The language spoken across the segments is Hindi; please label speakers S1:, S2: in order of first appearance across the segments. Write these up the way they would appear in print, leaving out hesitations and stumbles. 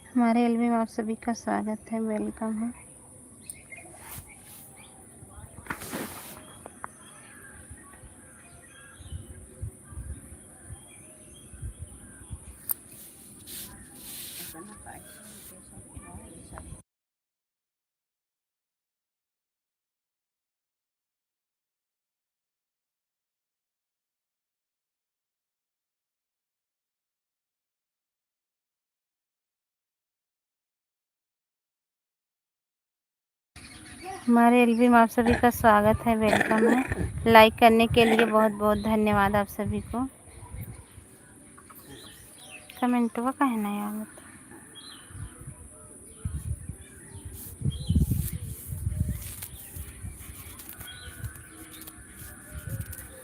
S1: हमारे एल्बम में आप सभी का स्वागत है, वेलकम है। हमारे एल्बम में आप सभी का स्वागत है, वेलकम है। लाइक करने के लिए बहुत बहुत धन्यवाद आप सभी को। कमेंटवा कहना यार,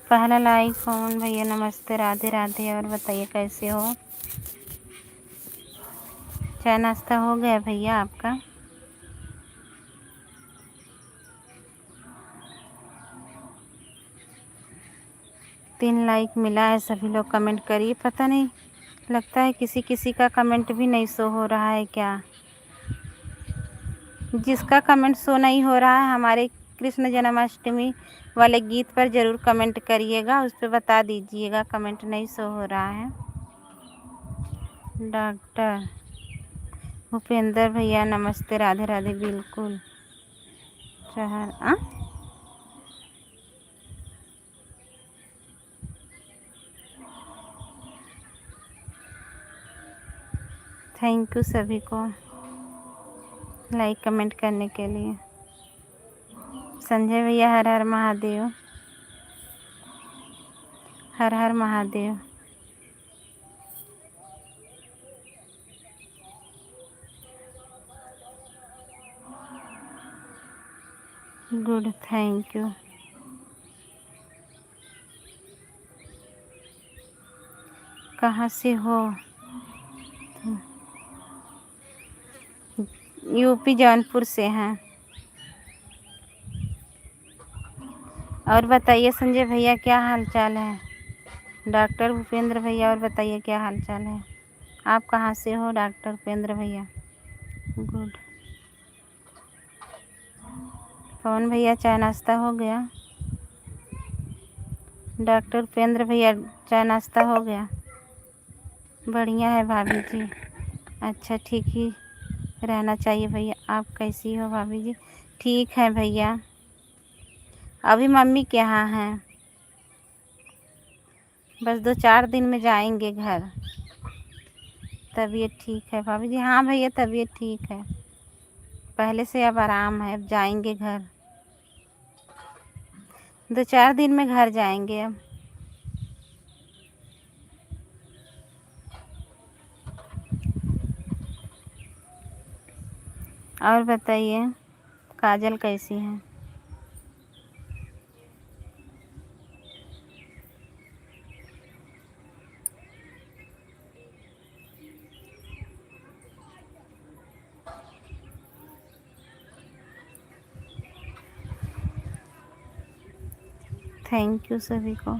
S1: पहला लाइक कौन भैया? नमस्ते, राधे राधे। और बताइए कैसे हो? चाय नाश्ता हो गया भैया आपका? तीन लाइक मिला है, सभी लोग कमेंट करिए। पता नहीं, लगता है किसी किसी का कमेंट भी नहीं शो हो रहा है क्या? जिसका कमेंट शो नहीं हो रहा है, हमारे कृष्ण जन्माष्टमी वाले गीत पर ज़रूर कमेंट करिएगा, उस पर बता दीजिएगा कमेंट नहीं शो हो रहा है। डॉक्टर भूपेंद्र भैया नमस्ते, राधे राधे। बिल्कुल थैंक यू सभी को लाइक कमेंट करने के लिए। संजय भैया हर हर महादेव, हर हर महादेव। Good, thank you. कहाँ से हो? यूपी जौनपुर से हैं। और बताइए संजय भैया क्या हाल चाल है? डॉक्टर भूपेंद्र भैया और बताइए क्या हाल चाल है? आप कहाँ से हो डॉक्टर भूपेंद्र भैया? गुड। कौन भैया चाय नाश्ता हो गया? डॉक्टर भूपेंद्र भैया चाय नाश्ता हो गया? बढ़िया है भाभी जी। अच्छा, ठीक ही रहना चाहिए भैया। आप कैसी हो भाभी जी? ठीक है भैया। अभी मम्मी के यहाँ हैं, बस 2-4 दिन में जाएंगे घर। तबीयत ठीक है भाभी जी? हाँ भैया, तबीयत ठीक है, पहले से अब आराम है। अब जाएंगे घर, 2-4 दिन में घर जाएंगे अब। और बताइए काजल कैसी है? थैंक यू सभी को।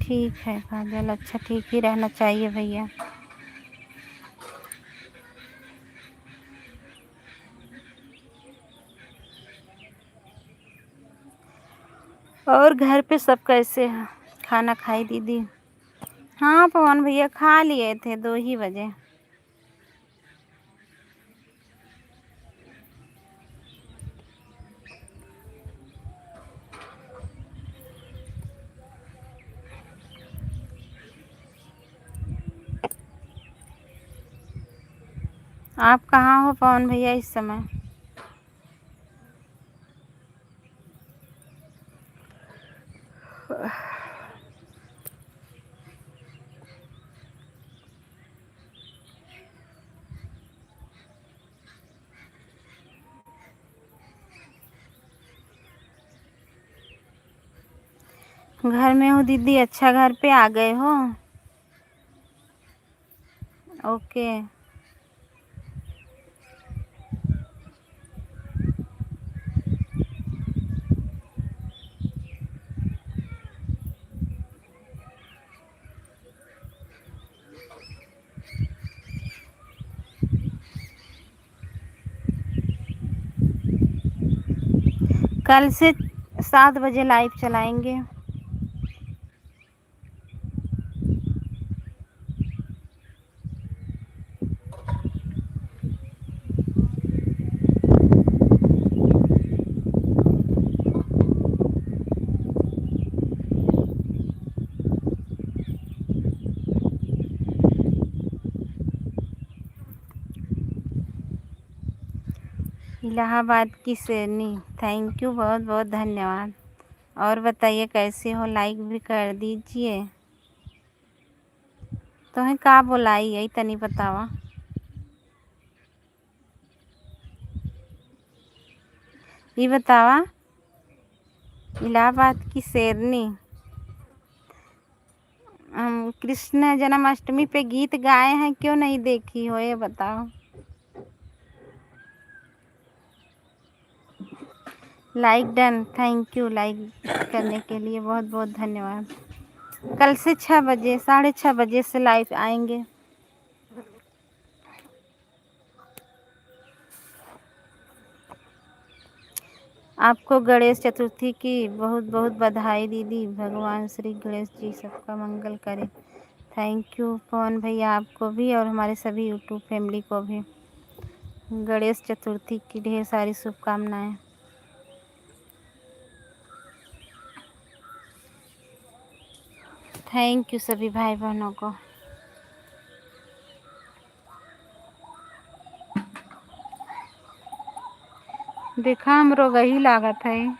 S1: ठीक है काजल, अच्छा ठीक ही रहना चाहिए भैया। और घर पे सब कैसे हैं? खाना खाई दीदी? हाँ पवन भैया खा लिए थे 2 ही बजे। आप कहाँ हो पवन भैया इस समय? घर में हो दीदी? अच्छा, घर पे आ गए हो? ओके। कल से 7 बजे लाइव चलाएंगे। इलाहाबाद की शेरनी, थैंक यू, बहुत बहुत धन्यवाद। और बताइए कैसे हो, लाइक भी कर दीजिए। तुम्हें का बोलाई यही तनी बतावा। ये बतावा, इलाहाबाद की शेरनी, हम कृष्ण जन्माष्टमी पे गीत गाए हैं, क्यों नहीं देखी हो ये बताओ। Like done, thank you like करने के लिए बहुत बहुत धन्यवाद। कल से 6 बजे 6:30 बजे से लाइव आएंगे। आपको गणेश चतुर्थी की बहुत बहुत बधाई दीदी। भगवान श्री गणेश जी सबका मंगल करे। थैंक यू पवन भैया, आपको भी और हमारे सभी यूट्यूब फैमिली को भी गणेश चतुर्थी की ढेर सारी शुभकामनाएं। थैंक यू सभी भाई बहनों को। देखा हमरो वही लागत है।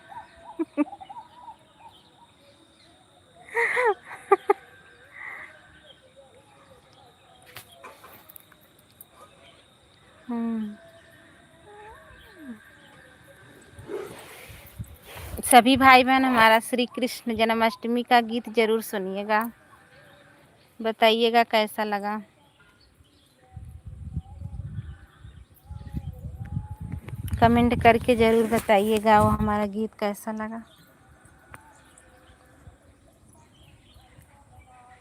S1: सभी भाई बहन हमारा श्री कृष्ण जन्माष्टमी का गीत जरूर सुनिएगा, बताइएगा कैसा लगा। कमेंट करके ज़रूर बताइएगा वो हमारा गीत कैसा लगा।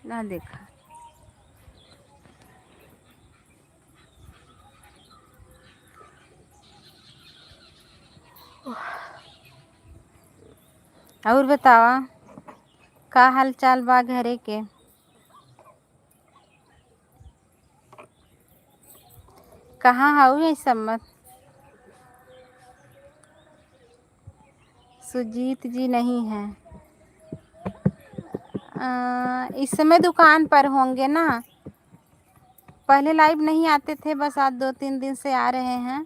S1: ना देखा और बतावा का हाल चाल बा घरे के। कहाँ हाउ ये सम्मत। सुजीत जी नहीं है, इस समय दुकान पर होंगे ना। पहले लाइव नहीं आते थे, बस आज 2-3 दिन से आ रहे हैं।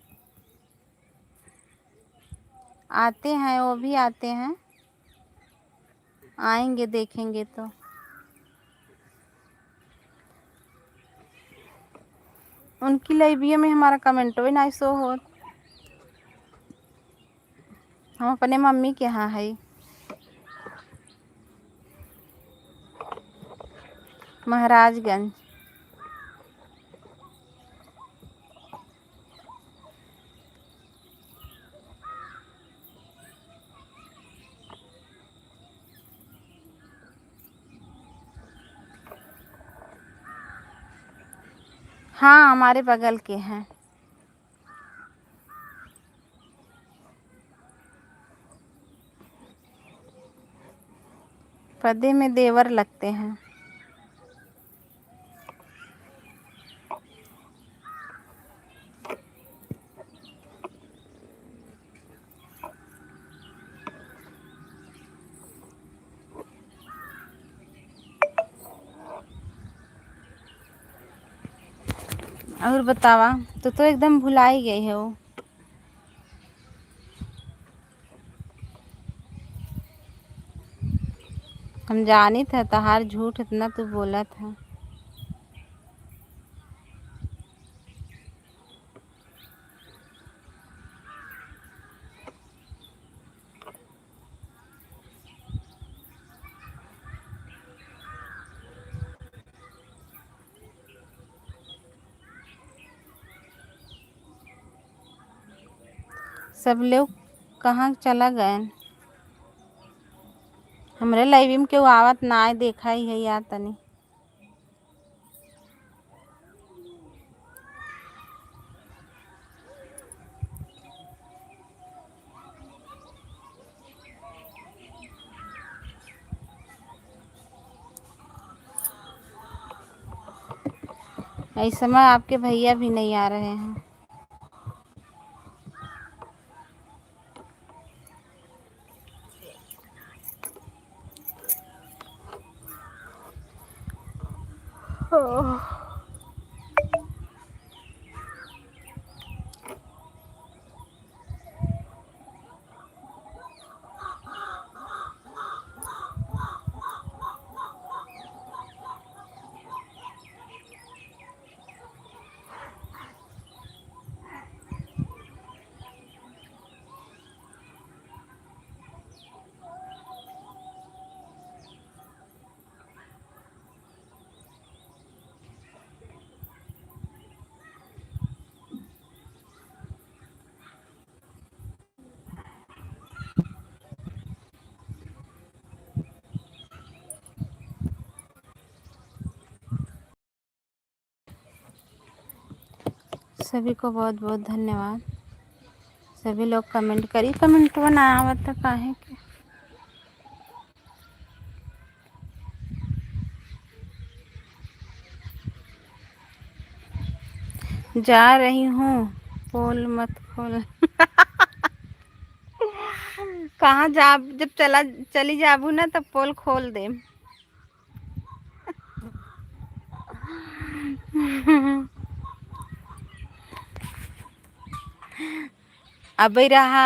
S1: आते हैं, वो भी आते हैं, आएंगे देखेंगे तो। उनकी लाइविया में हमारा कमेंट भी नहीं शो हो। हम अपने मम्मी के यहाँ है, महाराजगंज। हाँ हमारे बगल के हैं। पर्दे में देवर लगते हैं। और बतावा, तो एकदम भुला ही गई है वो। हम जानी था तहार झूठ इतना तू बोला था। सब लोग कहाँ चला गए। हमरे लाइव में क्यों आवत ना आए, देखा ही है यार तनी। इस समय आपके भैया भी नहीं आ रहे हैं। सभी को बहुत बहुत धन्यवाद। सभी लोग कमेंट करी, कमेंट ना आवत काहे के। जा रही हूँ, पोल मत खोल। कहाँ जा, जब चली जाबू ना तब पोल खोल दे। अबे रहा।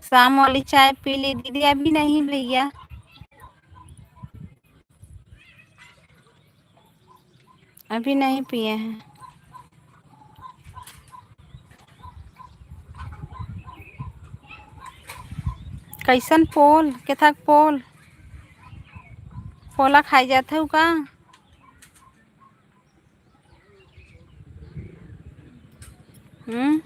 S1: शाम वाली चाय पी ली दीदी? अभी नहीं भैया, अभी नहीं पिए हैं। कैसन पोल के था? पोला खाई जाते हो का? हम्म।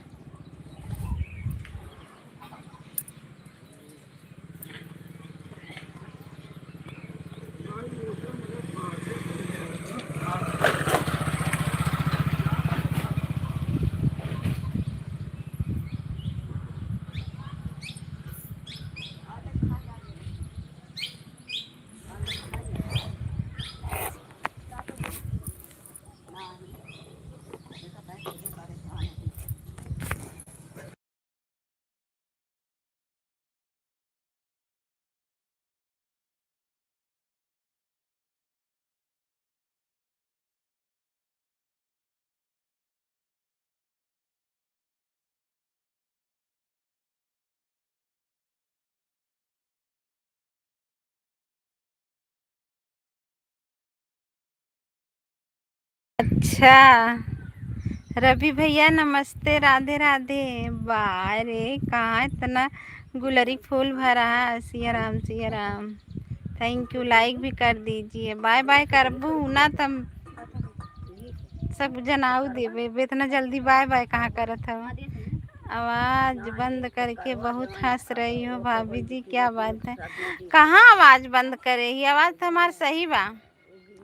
S1: अच्छा, रवि भैया नमस्ते, राधे राधे। वाह रे, कहाँ इतना गुलरी फूल भरा है। Siya Ram Siya Ram. Thank you, like भी कर दीजिए। बाय बाय करबू ना तम सब जनाऊ देवे। इतना जल्दी बाय बाय कहाँ करत हो? आवाज बंद करके बहुत हंस रही हो भाभी जी, क्या बात है? कहाँ आवाज बंद करे ही, आवाज तो हमार सही बा।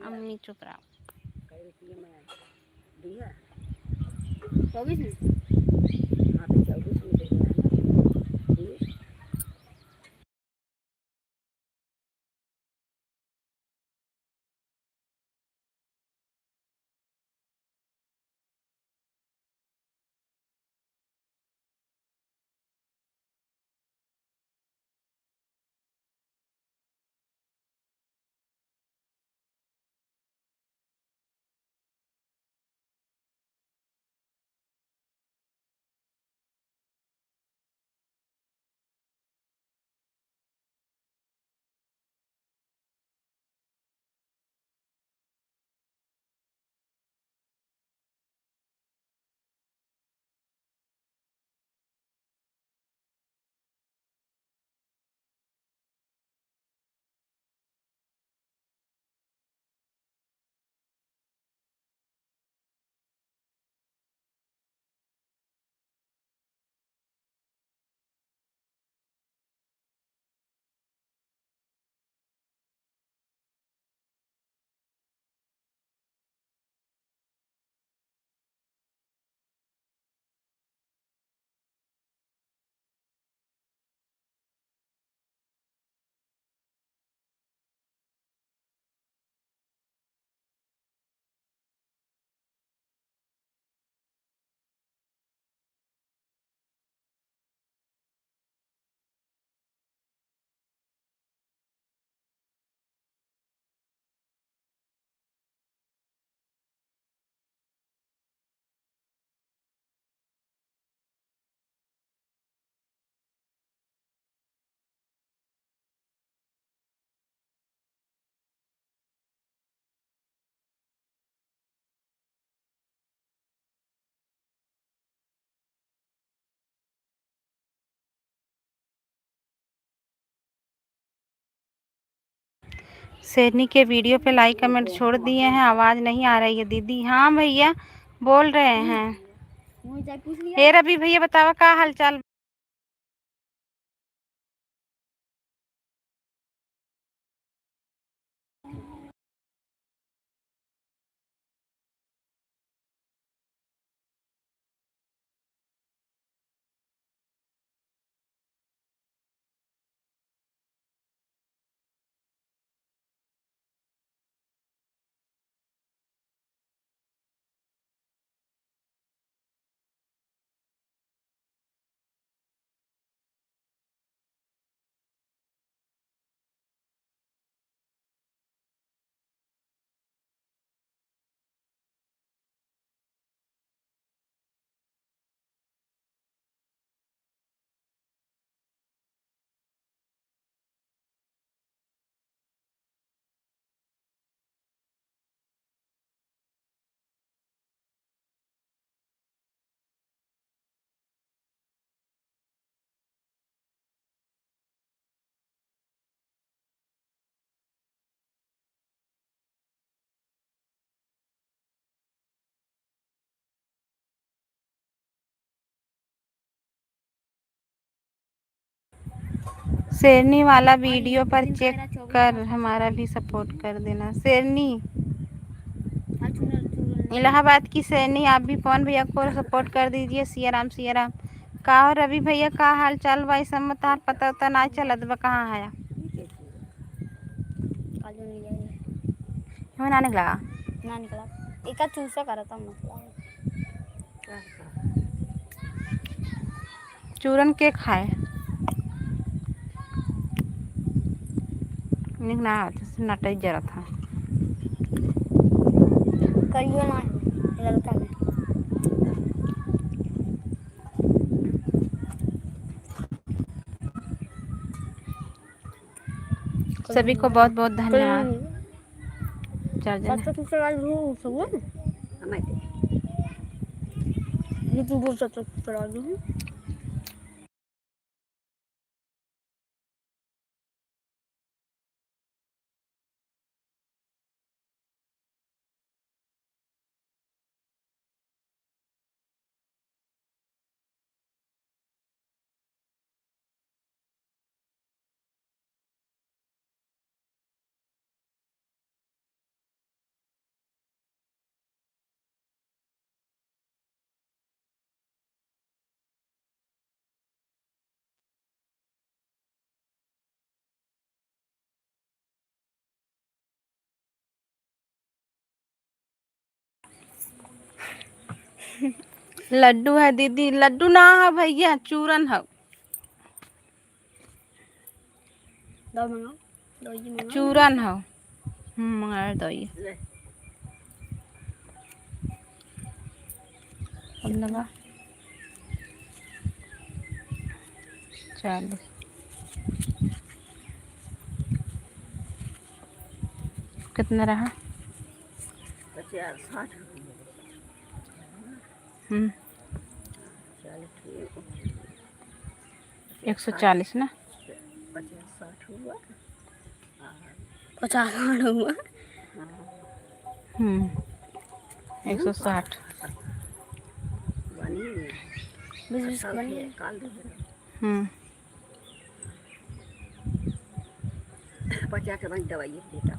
S1: अम्मी चुप रहा। शेरनी के वीडियो पे लाइक कमेंट छोड़ दिए हैं, आवाज़ नहीं आ रही है दीदी। हाँ भैया बोल रहे हैं। हे रवि भैया बतावा का हाल चाल। शेरनी वाला वीडियो पर चेक कर हमारा भी सपोर्ट कर देना। शेरनी इलाहाबाद की शेरनी, आप भी पवन भैया को सपोर्ट कर दीजिए। सिया राम सिया राम। का हो रवि भैया का हाल चाल भाई सब तार पता उता ना चलत बा कहाँ है हमें ना निकला एक चूसा करा था चूरन के खाए ना नटाई जरा था करियो ना लड़का में। सभी को बहुत बहुत धन्यवाद। लड्डू है दीदी, लड्डू ना है भैया, चूरन है। चूरन है। मंगा दो ये लगा 40 कितना रहा 50-60 140 ना 50-60 हुआ 50-60 हुआ 160 50 के बाद दवाई देता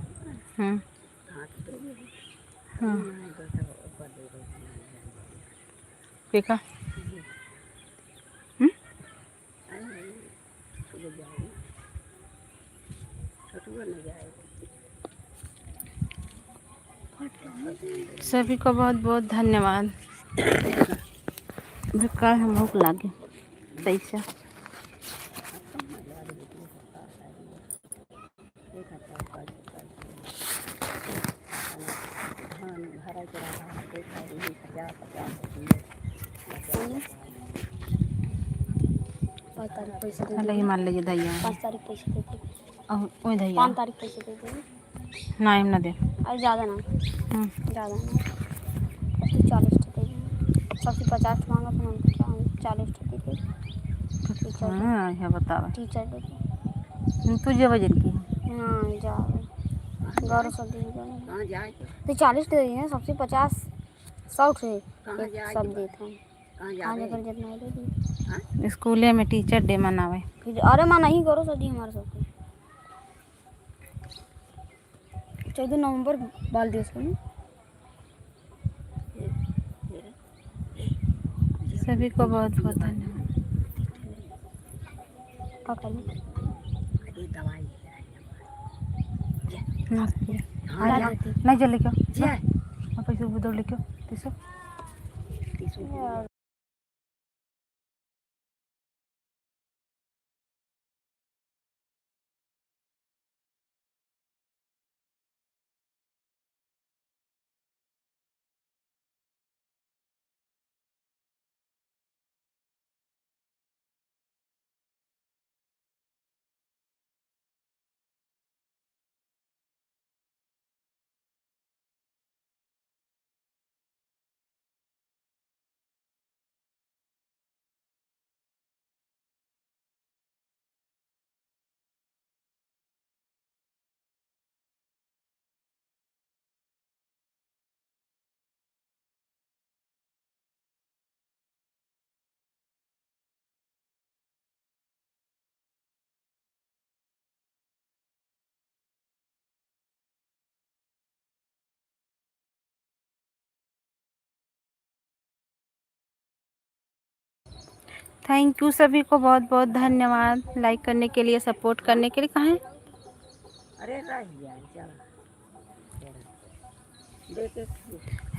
S1: देखा सभी को बहुत बहुत धन्यवाद। कल हम भूख लागे पैसा अलग मान लीजिए धैया 5 तारीख पैसे दे दे धैया 5 तारीख पैसे दे दे ना ना दे अरे ज़्यादा ना ज़्यादा ना 40 दे सबसे 50 मांगा तो हम 40 दे दे। हाँ है बतावा टीचर दे तू जे वजन की हाँ जाओ
S2: गौरव सब दे कहाँ जाए तो 40 दे दिए सबसे 50 100 से सब देते हैं कहाँ जाकर जितना दे दिए
S1: स्कूले में टीचर डे मनावे
S2: फिर अरे माँ नहीं गौरव सब दी हमारे सबको 14 नवंबर बाल दिवस को
S1: सभी को बहुत बहुत धन्यवाद।
S2: दवाई
S1: नहीं चल लिखो पैसे दौड़ लिखो तीसो थैंक यू सभी को बहुत बहुत धन्यवाद लाइक करने के लिए सपोर्ट करने के लिए। कहाँ है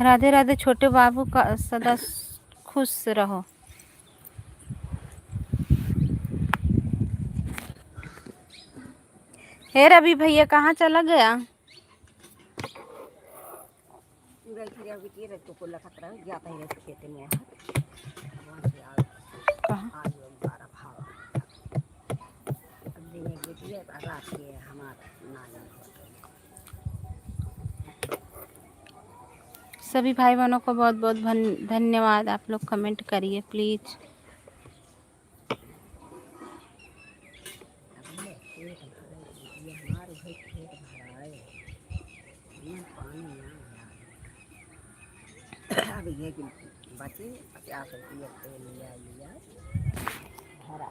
S1: राधे राधे छोटे बाबू का सदा खुश रहो। हे रवि भैया कहाँ चला गया सभी भाई बहनों को बहुत बहुत धन्यवाद। आप लोग कमेंट करिए प्लीज़।
S2: बचे 50 रुपये तेल लिया भरा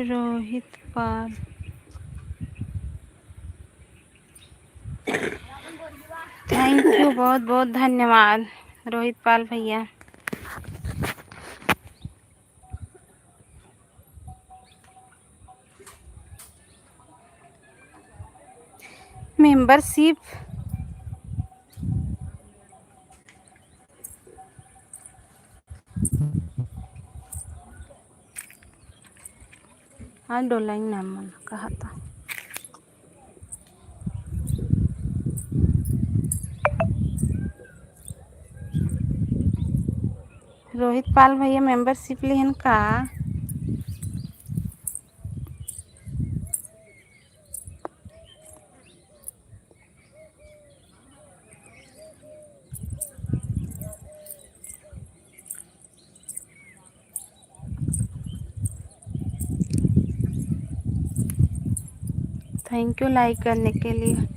S1: रोहित पाल थैंक यू बहुत बहुत धन्यवाद रोहित पाल भैया। मेंबरशिप हाँ डोलाइन नाम कहा था। रोहित पाल भैया मेंबरशिप लिहन का थैंक यू लाइक करने के लिए।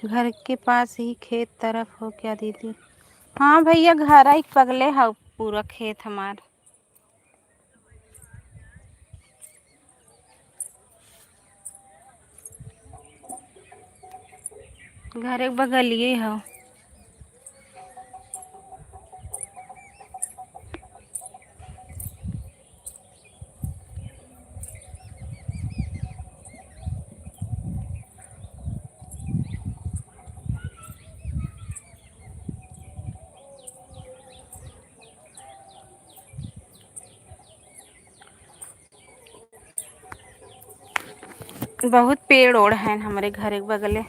S1: घर के पास ही खेत तरफ हो क्या दीदी? हाँ भैया, घर ही पगले है पूरा खेत हमार। घर एक बगलिए है। बहुत पेड़ ओड़ हैं हमारे घर एक बगले।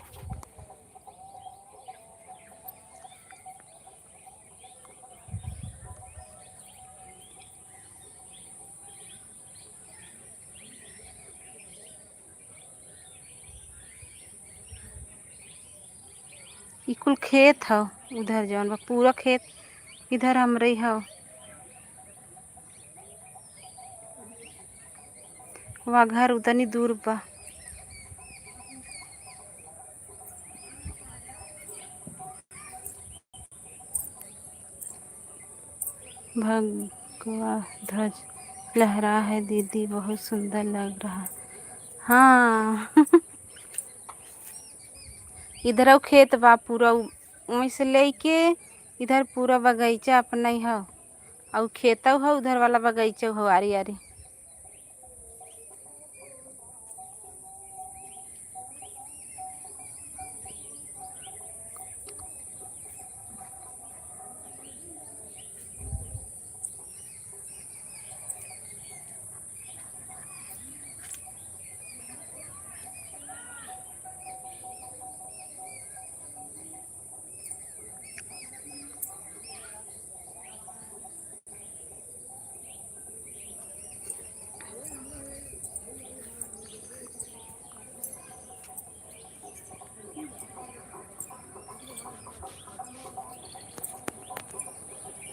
S1: ई कुल खेत है उधर जौन बा पूरा खेत इधर हमरे है। वहाँ घर उतनी दूर बा। भगवा ध्वज लहरा है दीदी, बहुत सुंदर लग रहा। हाँ इधर खेत बा पूरा, वहीं से लेके इधर पूरा बगीचा अपना ही है। और खेत है उधर वाला बगीचा हो आरी आरी।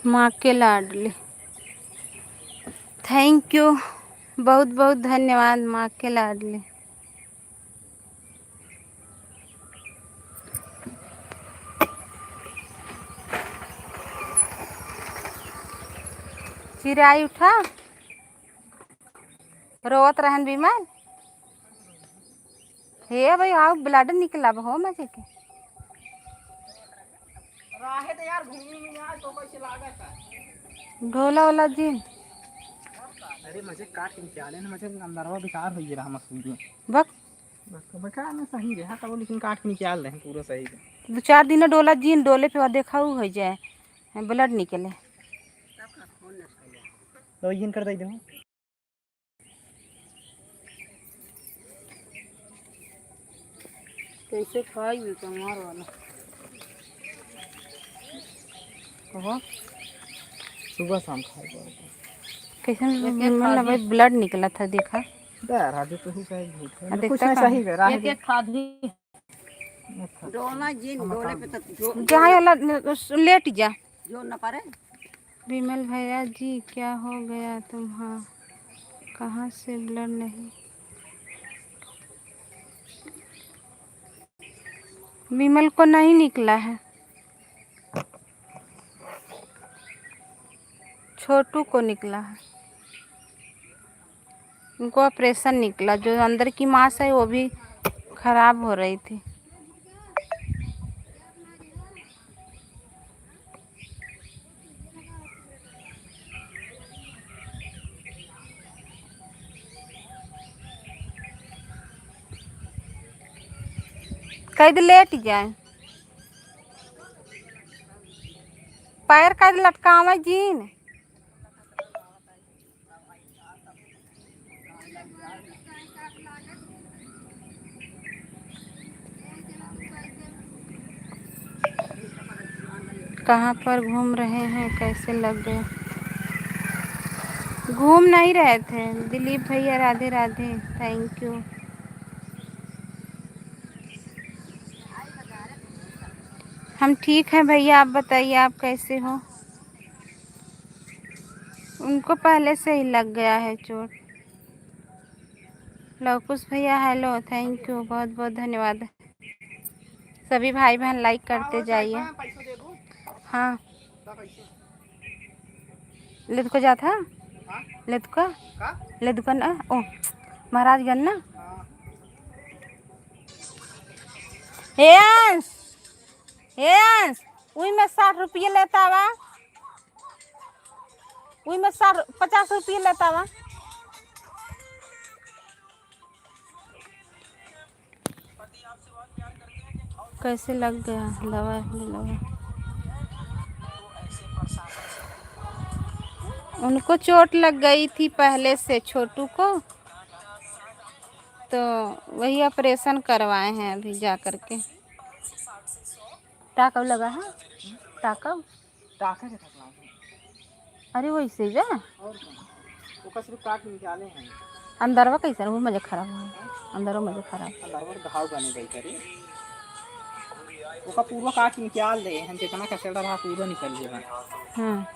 S1: माँ के लाडली, थैंक यू, बहुत बहुत धन्यवाद माँ के लाडली। चिराई उठा रोत रहन बीमार। हे भाई आओ ब्लड निकला हो मजे के।
S3: राहे तो यार घूमी में आज तो कैसे लागत है
S1: ढोला वाला जी।
S3: अरे मुझे काट के निकाले ना, मुझे अंदरवा बेकार हो गया मसूरी
S1: बक
S3: बस बका में सही रहा तब, लेकिन काट के निकाल रहे हैं पूरा सही है।
S1: 2-4 दिन डोला जीन डोले पे देखा हो जाए ब्लड निकले।
S3: तो ये कर दे दो
S1: कैसे खाई भी कमार वाला कहो
S3: सुबह शाम खाए
S1: कैसे मतलब भाई ब्लड निकला था देखा।
S3: राजू तो ही सही झूठ है, कुछ
S1: देखता
S3: नहीं
S1: कहाँ
S3: सही है राह
S1: एक खादी
S3: डोला जिन डोले पे तक
S1: जहाँ वाला लेट जा
S3: जो न पारे।
S1: विमल भैया जी क्या हो गया तुम्हारा, कहाँ से ब्लड नहीं? विमल को नहीं निकला है, छोटू को निकला है। उनको ऑपरेशन निकला, जो अंदर की मांस है वो भी खराब हो रही थी। कैद लेट जाए पैर कैद लटकावा जीन। कहाँ पर घूम रहे हैं, कैसे लग गए? घूम नहीं रहे थे दिलीप भैया, राधे राधे, थैंक यू। हम ठीक हैं भैया, आप बताइए आप कैसे हो? उनको पहले से ही लग गया है चोट। लवकुश भैया हेलो, थैंक यू, बहुत बहुत धन्यवाद। सभी भाई बहन लाइक करते जाइए।
S3: पैसा दे दूं?
S1: हाँ
S3: दा पैसे।
S1: लेद को जाता
S3: हाँ
S1: लेद का
S3: का
S1: लेद का ना ओ महाराजगंज ना।
S3: हाँ
S1: हे अंश हे अंश वही में 60 रुपये लेता वा। वही में 50 रुपये लेता वा। कैसे लग गया दवा लगा। उनको चोट लग गई थी पहले से छोटू को, तो वही ऑपरेशन करवाए हैं अभी जा करके। टाका लगा है टाका।
S3: टाका क्या था?
S1: अरे वैसे ही जा
S3: और वो का सिर्फ काट निकाले हैं।
S1: अंदरवा कैसे वो मजे खराब हुआ अंदरवा मजे खराब।
S3: अंदर घाव बने गई करे वो का पूरा काट निकाल दे हम जितना कचरा रहा पूरा निकल गया।
S1: हाँ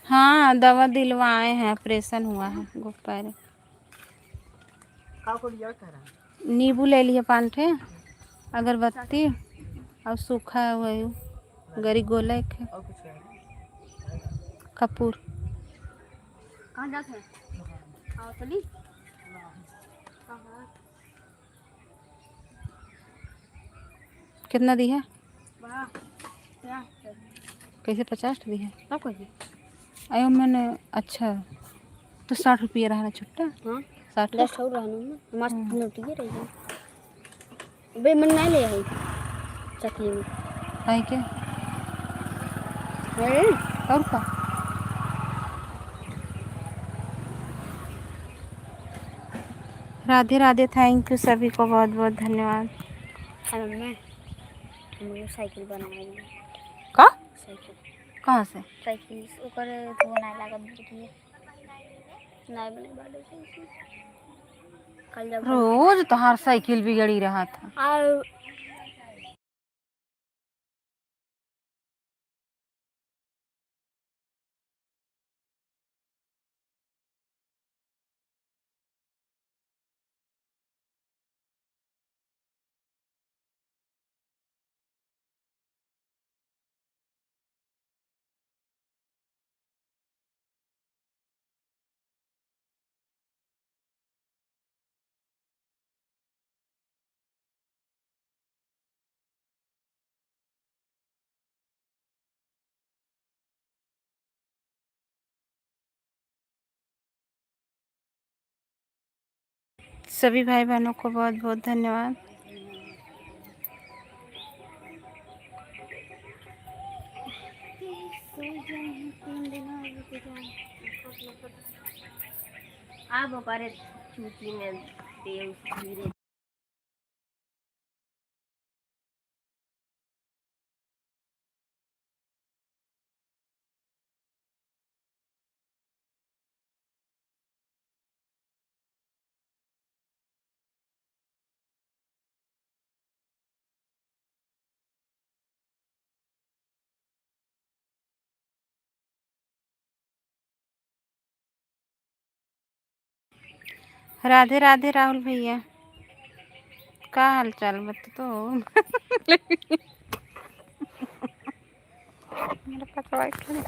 S1: हाँ दवा दिलवाए हैं ऑपरेशन हुआ है पैर।
S3: का को लिया कह रहा है?
S1: नींबू ले लिए 5 ठे अगरबत्ती और सूखा वही गरी गोला एक है
S3: और कुछ है?
S1: कपूर।
S2: कहाँ जाते हैं? आओ चली।
S1: कितना दी है?
S2: वाह क्या
S1: कैसे 50 दी है?
S2: सब कैसे?
S1: अयो मैंने अच्छा तो 60 रुपये रहा ना छुट्टा।
S2: हाँ
S1: 60
S2: 10 और रहने में हमारे नोटिए रही है बे मन नहीं ले आई चटनी में
S1: है क्या
S2: अरे
S1: और का। राधे राधे। थैंक यू सभी को बहुत बहुत धन्यवाद।
S2: मैं मुझे साइकिल बनाएंगे।
S1: का
S2: साइकिल
S1: कहाँ से?
S2: साइकिल ऊपर तो बनाए लागत देखिए नहीं बने बाडे से कल जब
S1: रोज तोहार साइकिल बिगड़ी रहा था।
S2: और
S1: सभी भाई बहनों को बहुत बहुत धन्यवाद।
S2: अब करे चूची में तेल धीरे
S1: राधे राधे राहुल भैया का हाल चाल बता तो। मेरा पकड़ा के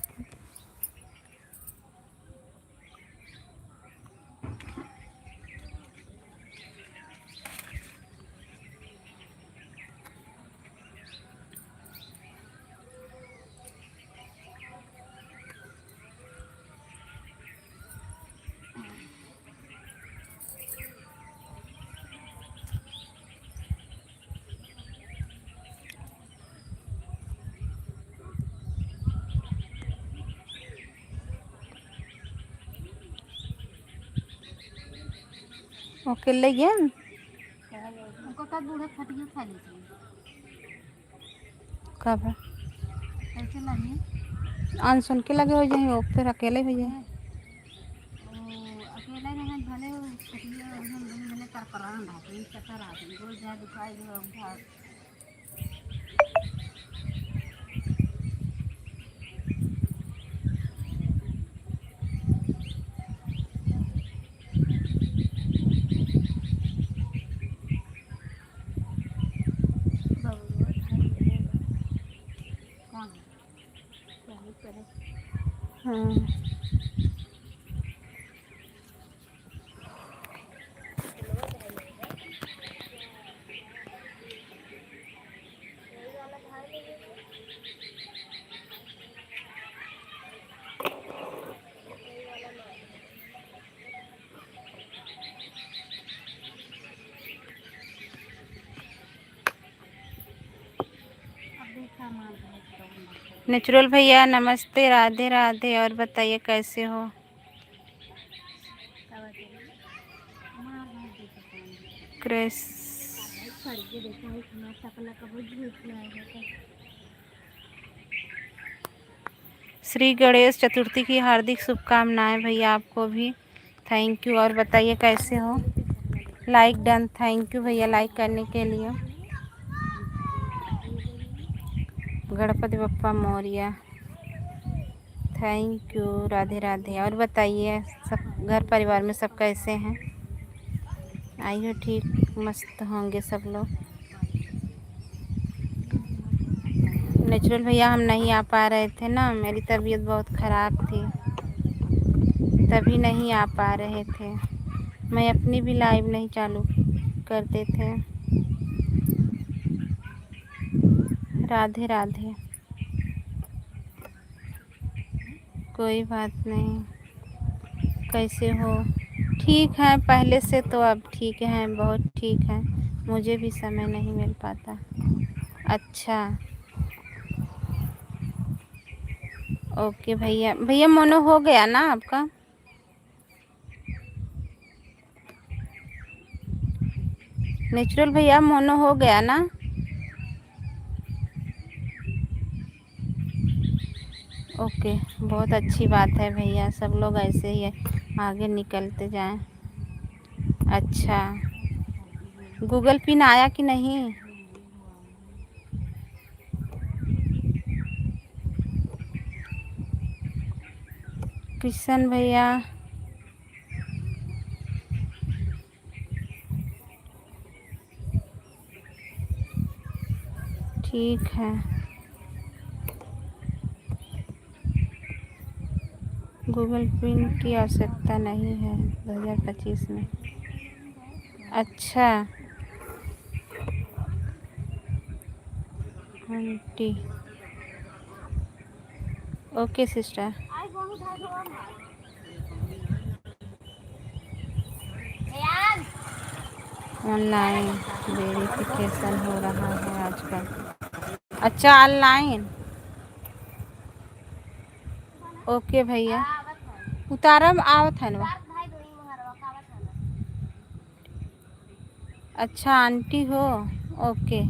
S1: ओके ले गया
S2: उनको का बूढ़ा फटिया खा ली
S1: कब है
S2: कैसे लगी
S1: अनसुन के लगे हो जाए वो फिर अकेले हो जाए।
S2: अकेले रहना भले फटिया भले भले कर कराना भाई चक्कर आ गई रोज जा दिखाई दे
S1: हाँ नेचुरल भैया नमस्ते, राधे राधे। और बताइए कैसे हो? क्रिस श्री गणेश चतुर्थी की हार्दिक शुभकामनाएं भैया, आपको भी थैंक यू। और बताइए कैसे हो? लाइक डन, थैंक यू भैया लाइक करने के लिए। Ganpati Bappa Morya, thank you, Radhe Radhe. और बताइए सब घर परिवार में सब कैसे हैं? आइए ठीक मस्त होंगे सब लोग। नेचुरल भैया हम नहीं आ पा रहे थे ना, मेरी तबीयत बहुत ख़राब थी, तभी नहीं आ पा रहे थे। मैं अपनी भी लाइव नहीं चालू करते थे। राधे राधे। कोई बात नहीं, कैसे हो? ठीक है, पहले से तो अब ठीक हैं, बहुत ठीक है। मुझे भी समय नहीं मिल पाता। अच्छा ओके भैया। भैया मोनो हो गया ना आपका? नेचुरल भैया मोनो हो गया ना? ओके, बहुत अच्छी बात है भैया, सब लोग ऐसे ही आगे निकलते जाएं। अच्छा, गूगल पिन आया कि नहीं? किशन भैया ठीक है। गूगल पिन की आवश्यकता नहीं है 2025 में। अच्छा aunty, okay sister. Online verification हो रहा है आजकल। अच्छा ऑनलाइन, ओके भैया उतारम आवत है ना। अच्छा आंटी हो, ओके।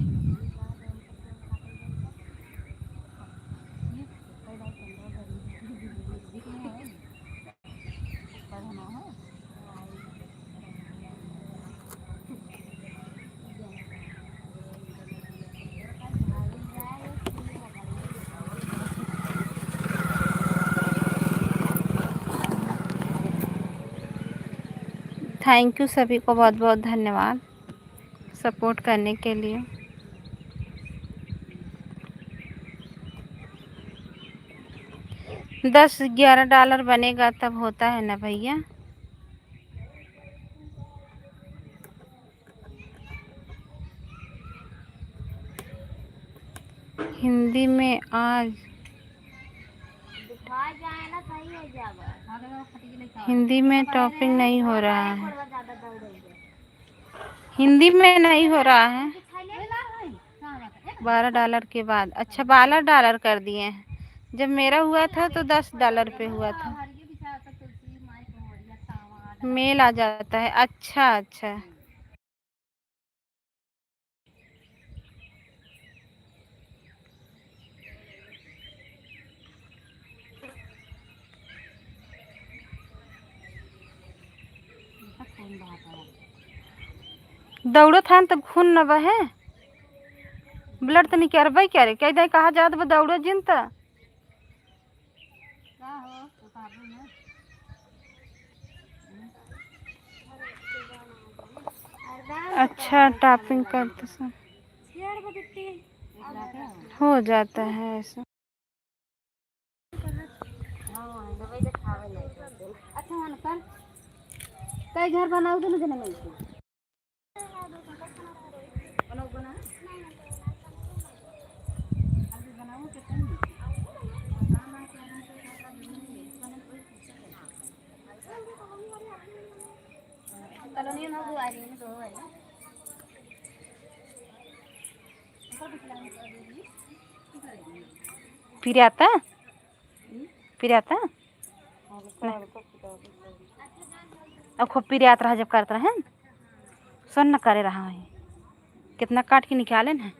S1: थैंक यू, सभी को बहुत बहुत धन्यवाद सपोर्ट करने के लिए। $10-11 बनेगा तब होता है ना भैया। हिंदी में आज हिंदी में टॉपिंग नहीं हो रहा है, हिंदी में नहीं हो रहा है। $12 के बाद, अच्छा $12 कर दिए हैं। जब मेरा हुआ था तो $10 पे हुआ था। मेल आ जाता है, अच्छा अच्छा। दौड़ो था तब खून न बहे, ब्लड तो निकलबे करे, कह दे कहा जात बा दौड़ो जिन त। अच्छा टापिंग करते समय हो जाता है ऐसा।
S2: कई घर बनाओ तो नहीं मिलते कॉलोनी में आ रही है तो है
S1: फिर आता फिर आता अब खूब फिर यात्रा जब करता है सुन न करे रहा है कितना काट के निकाले न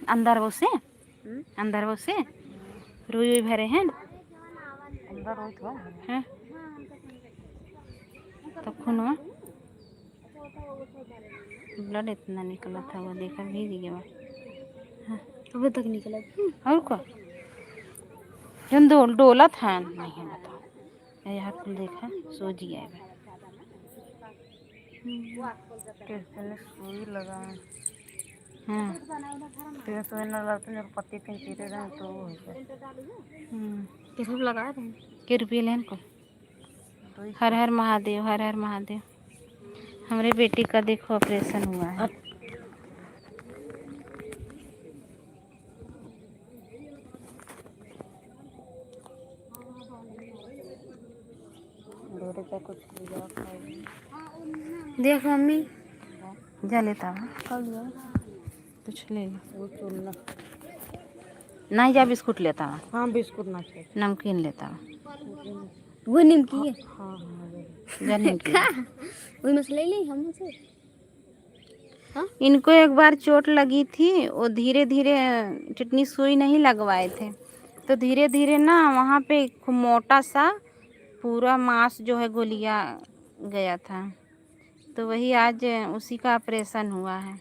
S1: अंदर वो से रुई रुई भरे हैं अंदर रोई तो है तो खून ब्लड इतना निकला था वो देखा भीग गया
S2: अभी तक निकला
S1: और क्या जन डोला था नहीं बताओ यहाँ कुल देखा सूझ गया है सुई लगा हाँ तो सुई न लगता जब पत्ती कहीं चीरे रहे तो वो
S2: किधर लगा रहे हैं
S1: के रुपये लेन को हर हर महादेव हर हर महादेव हमारे बेटी का देखो ऑपरेशन हुआ है
S2: देख मम्मी
S1: जा लेता हूँ
S2: कब लिया
S1: कुछ ले लो नहीं जा बिस्कुट लेता हूँ
S3: हाँ बिस्कुट ना चाहिए
S1: नमकीन लेता हूँ
S2: वो निमकी है
S3: हाँ
S1: जा नमकीन
S2: वही मसले ले हम से
S1: इनको एक बार चोट लगी थी वो धीरे धीरे जितनी सुई नहीं लगवाए थे तो धीरे धीरे ना वहाँ पे खूब मोटा सा पूरा मांस जो है गोलिया गया था तो वही आज उसी का ऑपरेशन हुआ है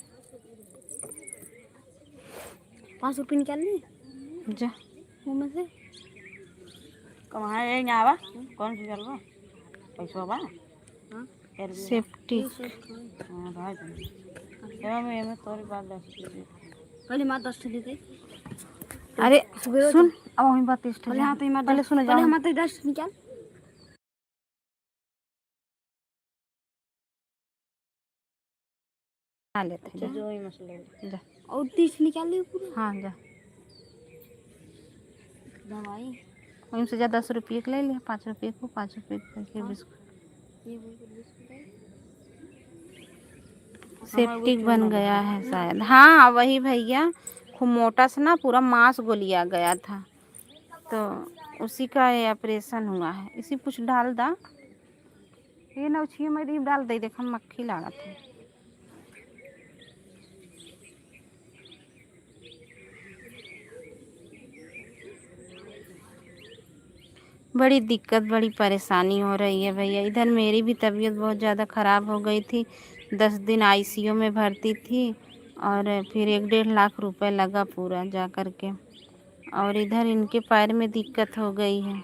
S2: 5 रुपये निकाल ली
S1: जा
S2: मुँह में से
S3: कहाँ है यहाँ बा कौन सी चल बा पैसा बा
S1: सेफ्टी
S3: हाँ भाई मैं तोरी बात
S2: पहले माँ 10 दे दे
S1: अरे सुन अब वही बात
S2: पहले यहाँ पे माँ
S1: पहले सुनो
S2: पहले
S1: जाओ
S2: हमारे 10 निकाल
S1: खा लेते हैं
S3: जो ही मसले
S1: जा
S2: और 30 निकाल लियो पूरा
S1: हाँ जा
S2: दवाई
S1: वहीं से जा 10 रुपये के ले लिया 5 रुपये को 5 रुपये के बिस्कुट
S2: ये बिस्कुट है
S1: सेप्टिक बन गया है शायद हाँ वही भैया खूब मोटा सा ना पूरा मांस गोलिया गया था तो उसी का ये ऑपरेशन हुआ है इसी कुछ डाल दा ये ना उछिए मेरी डाल दे देखा मक्खी लगा था बड़ी दिक्कत बड़ी परेशानी हो रही है भैया इधर मेरी भी तबीयत बहुत ज़्यादा ख़राब हो गई थी 10 दिन आईसीयू में भर्ती थी और फिर 1-1.5 लाख रुपए लगा पूरा जा कर के और इधर इनके पैर में दिक्कत हो गई है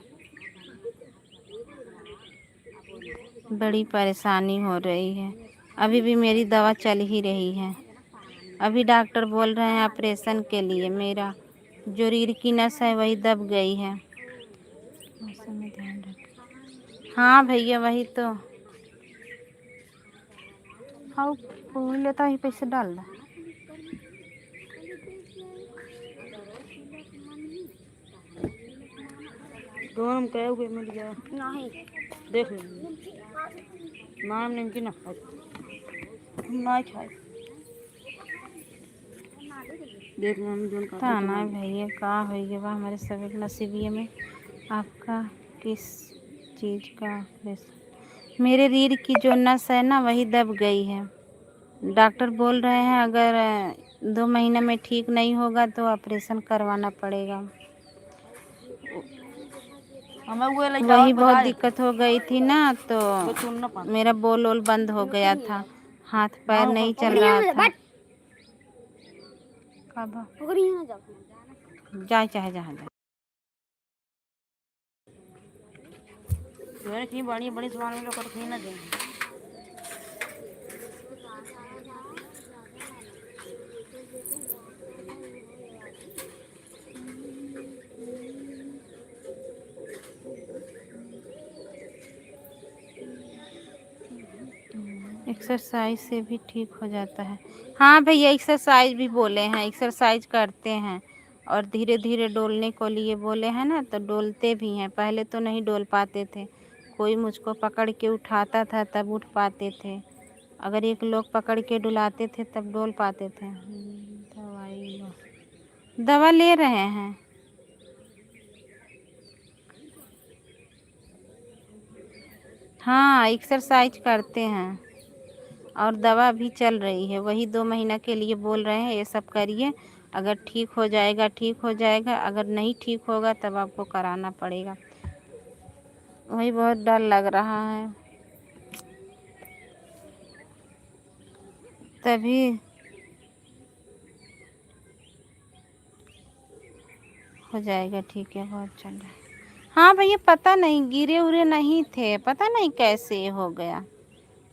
S1: बड़ी परेशानी हो रही है अभी भी मेरी दवा चल ही रही है अभी डॉक्टर बोल रहे हैं ऑपरेशन के लिए मेरा जो रीढ़ की नस है वही दब गई है मौसम में ध्यान रखें हाँ भैया वही तो हाँ पूरी लेता ही पैसे डाल दा
S3: दोनों में कहे हुए मिल गया
S2: नहीं
S3: देख लो नाम नहीं कि ना ना खाए देख लो हम जोन का
S1: ताना भैया का हो गया बा हमारे सभी नसीबिये में आपका किस चीज़ का ऑपरेशन मेरे रीढ़ की जो नस है ना वही दब गई है डॉक्टर बोल रहे हैं अगर 2 महीने में ठीक नहीं होगा तो ऑपरेशन करवाना पड़ेगा वही बहुत दिक्कत हो गई थी ना तो मेरा बोल ओल बंद हो गया था हाथ पैर नहीं चल रहा था जाए चाहे जहाँ जाए
S3: बड़ी बड़ी सामान लोग को ना देंगे
S1: एक्सरसाइज से भी ठीक हो जाता है। हाँ भैया, एक्सरसाइज भी बोले हैं, एक्सरसाइज करते हैं और धीरे धीरे डोलने को लिए बोले हैं ना, तो डोलते भी हैं। पहले तो नहीं डोल पाते थे, कोई मुझको पकड़ के उठाता था तब उठ पाते थे। अगर एक लोग पकड़ के डुलाते थे तब डोल पाते थे। दवाई लो, दवा ले रहे हैं। हाँ, एक्सरसाइज करते हैं और दवा भी चल रही है। वही 2 महीना के लिए बोल रहे हैं, ये सब करिए। अगर ठीक हो जाएगा ठीक हो जाएगा, अगर नहीं ठीक होगा तब आपको कराना पड़ेगा। वही बहुत डर लग रहा है, तभी हो जाएगा ठीक है। बहुत चल रहा है। हाँ भैया, पता नहीं, गिरे उरे नहीं थे, पता नहीं कैसे हो गया।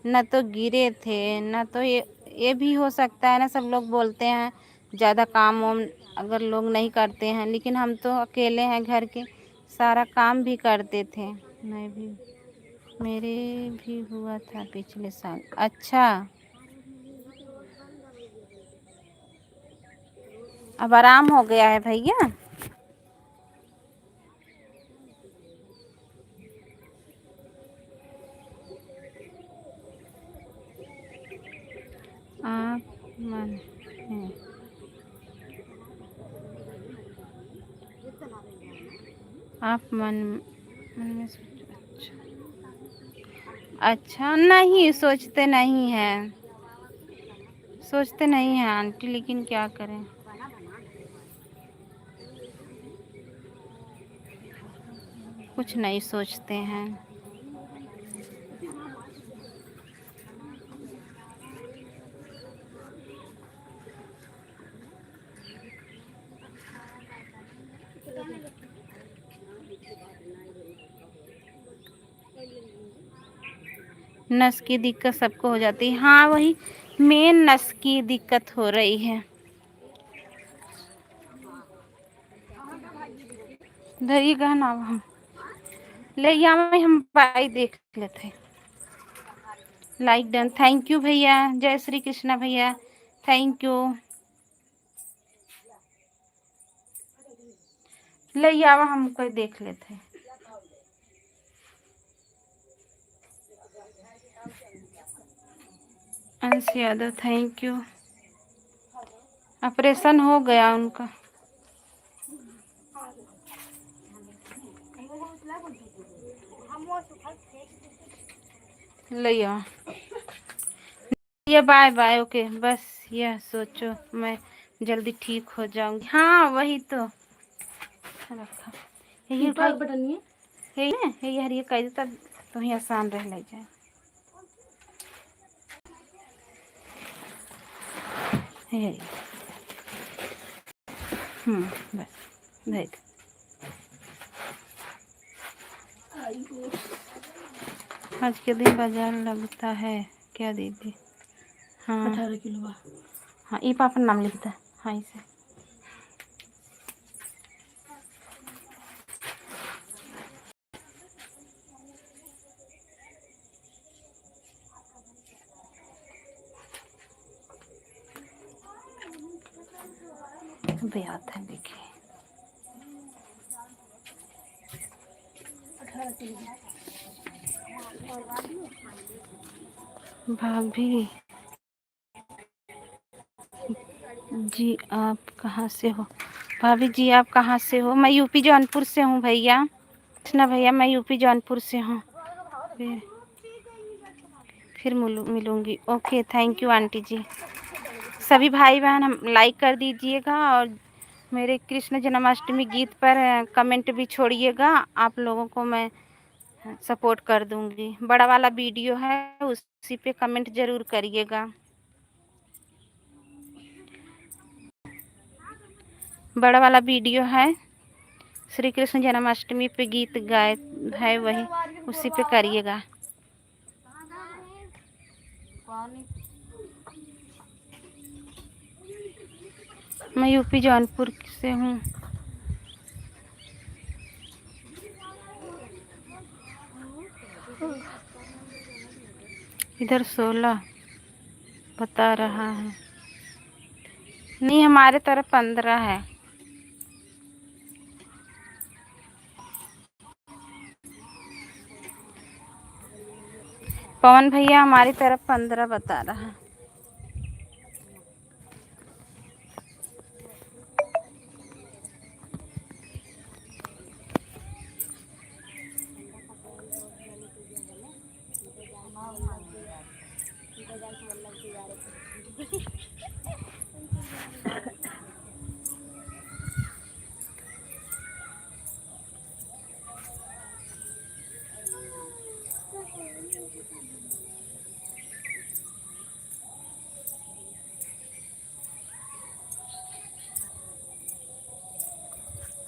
S1: न तो गिरे थे, न तो ये भी हो सकता है ना, सब लोग बोलते हैं ज़्यादा काम वाम अगर लोग नहीं करते हैं, लेकिन हम तो अकेले हैं घर के, सारा काम भी करते थे। मैं भी, मेरे भी हुआ था पिछले साल। अच्छा, अब आराम हो गया है भैया? आप मन है, आप मन में अच्छा, अच्छा नहीं सोचते नहीं हैं, सोचते नहीं हैं आंटी, लेकिन क्या करें। कुछ नहीं सोचते हैं। नस की दिक्कत सबको हो जाती है। हाँ, वही मेन नस की दिक्कत हो रही है। धरिए गहना, अब हम ले यहाँ हम पाई देख लेते। लाइक डन, थैंक यू भैया। जय श्री कृष्णा भैया, थैंक यू। ले आवा, हम कोई देख लेते। अंश यादव, थैंक यू। ऑपरेशन हो गया उनका। ले आओ। ये बाय बाय, ओके। बस यह सोचो मैं जल्दी ठीक हो जाऊंगी। हाँ वही तो रखा, यही उठाई बटन नहीं है, यही हरिये कह देता तो ही आसान रह ले जाए। यही बस देख। आज के दिन बाजार लगता है क्या दीदी? हाँ 18 किलो। हाँ, ये पापा नाम लिखता है। हाँ, इसे बेहद है, देखिए। भाभी जी आप कहाँ से हो? भाभी जी आप कहाँ से हो? मैं यूपी जौनपुर से हूँ भैया। कृष्णा भैया, मैं यूपी जौनपुर से हूँ। फिर मिलूँगी। ओके, थैंक यू आंटी जी। सभी भाई बहन हम लाइक कर दीजिएगा और मेरे कृष्ण जन्माष्टमी गीत पर कमेंट भी छोड़िएगा। आप लोगों को मैं सपोर्ट कर दूँगी। बड़ा वाला वीडियो है, उसी पे कमेंट ज़रूर करिएगा। बड़ा वाला वीडियो है, श्री कृष्ण जन्माष्टमी पे गीत गाए है, वही उसी पे करिएगा। मैं यूपी जौनपुर से हूँ। इधर 16 बता रहा है। नहीं, हमारे तरफ 15 है। पवन भैया हमारी तरफ 15 बता रहा है।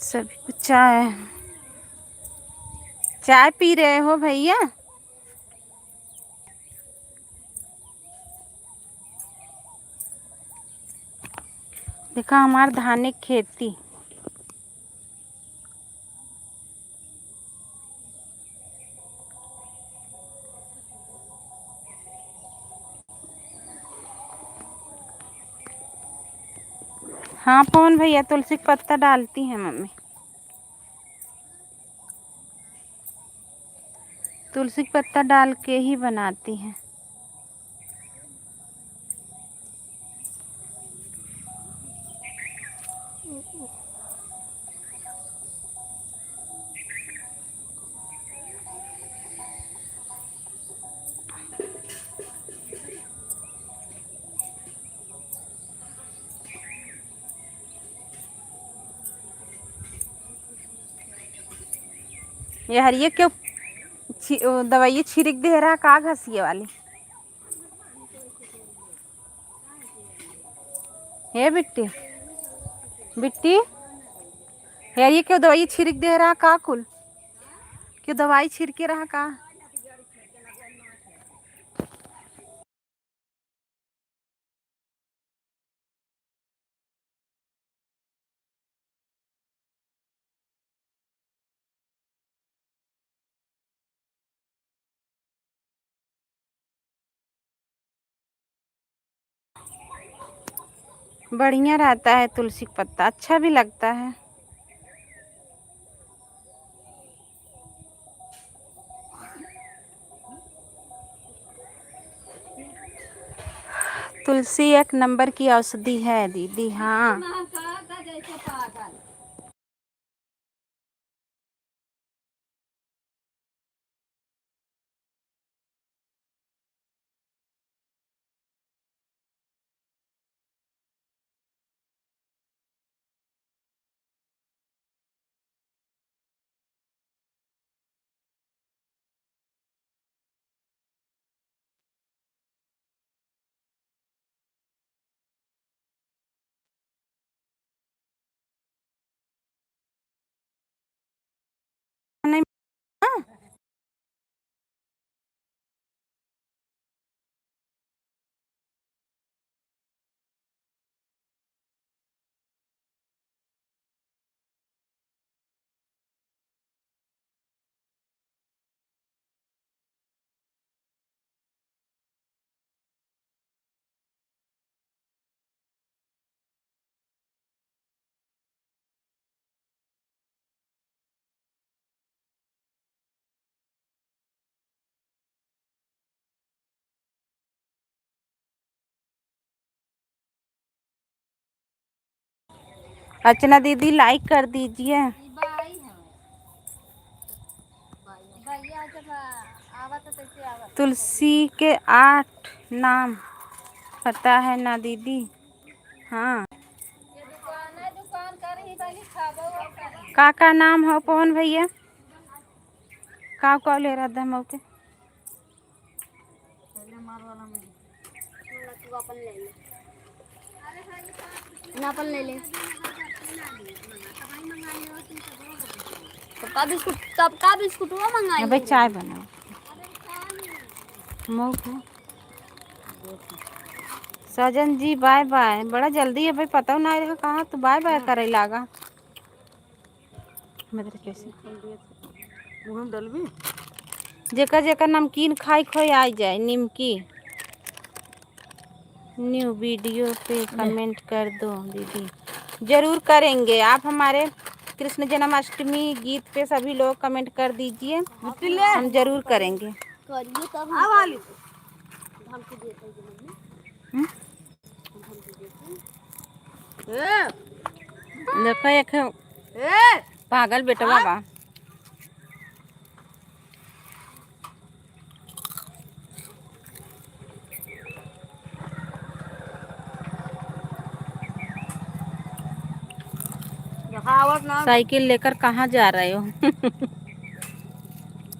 S1: सभी को चाय पी रहे हो भैया? देखा हमार धान की खेती। हाँ पवन भैया, तुलसी का पत्ता डालती है मम्मी। तुलसी का पत्ता डाल के ही बनाती है। ये हरिये क्यों दवाई छिड़क दे रहा का घसिए वाली? हे बिट्टी बिट्टी, यार ये क्यों दवाई छिड़क दे रहा का? कुल क्यों दवाई छिड़के रहा का? बढ़िया रहता है तुलसी का पत्ता, अच्छा भी लगता है। तुलसी एक नंबर की औषधि है दीदी। हाँ नहीं। हाँ? अर्चना दीदी लाइक कर दीजिए। तुलसी के 8 नाम पता है ना दीदी? हाँ का नाम हो पवन भैया? का ले रहा था मौके?
S2: नापन ले ले। सबका बिस्कुट वो मंगाई।
S1: भाई चाय बनाओ मौके। सजन जी बाय बाय। बड़ा जल्दी है भाई, पता नहीं रहा कहाँ तो बाय बाय करे लागा। मतलब कैसे डलबी जेकर जेकर नमकीन खाई खोई आ जाए निमकी। न्यू वीडियो पे कमेंट कर दो दीदी। ज़रूर करेंगे। आप हमारे कृष्ण जन्माष्टमी गीत पे सभी लोग कमेंट कर दीजिए, हम ज़रूर करेंगे। देखो एक पागल बेटवा बा। साइकिल लेकर कहाँ जा रहे हो?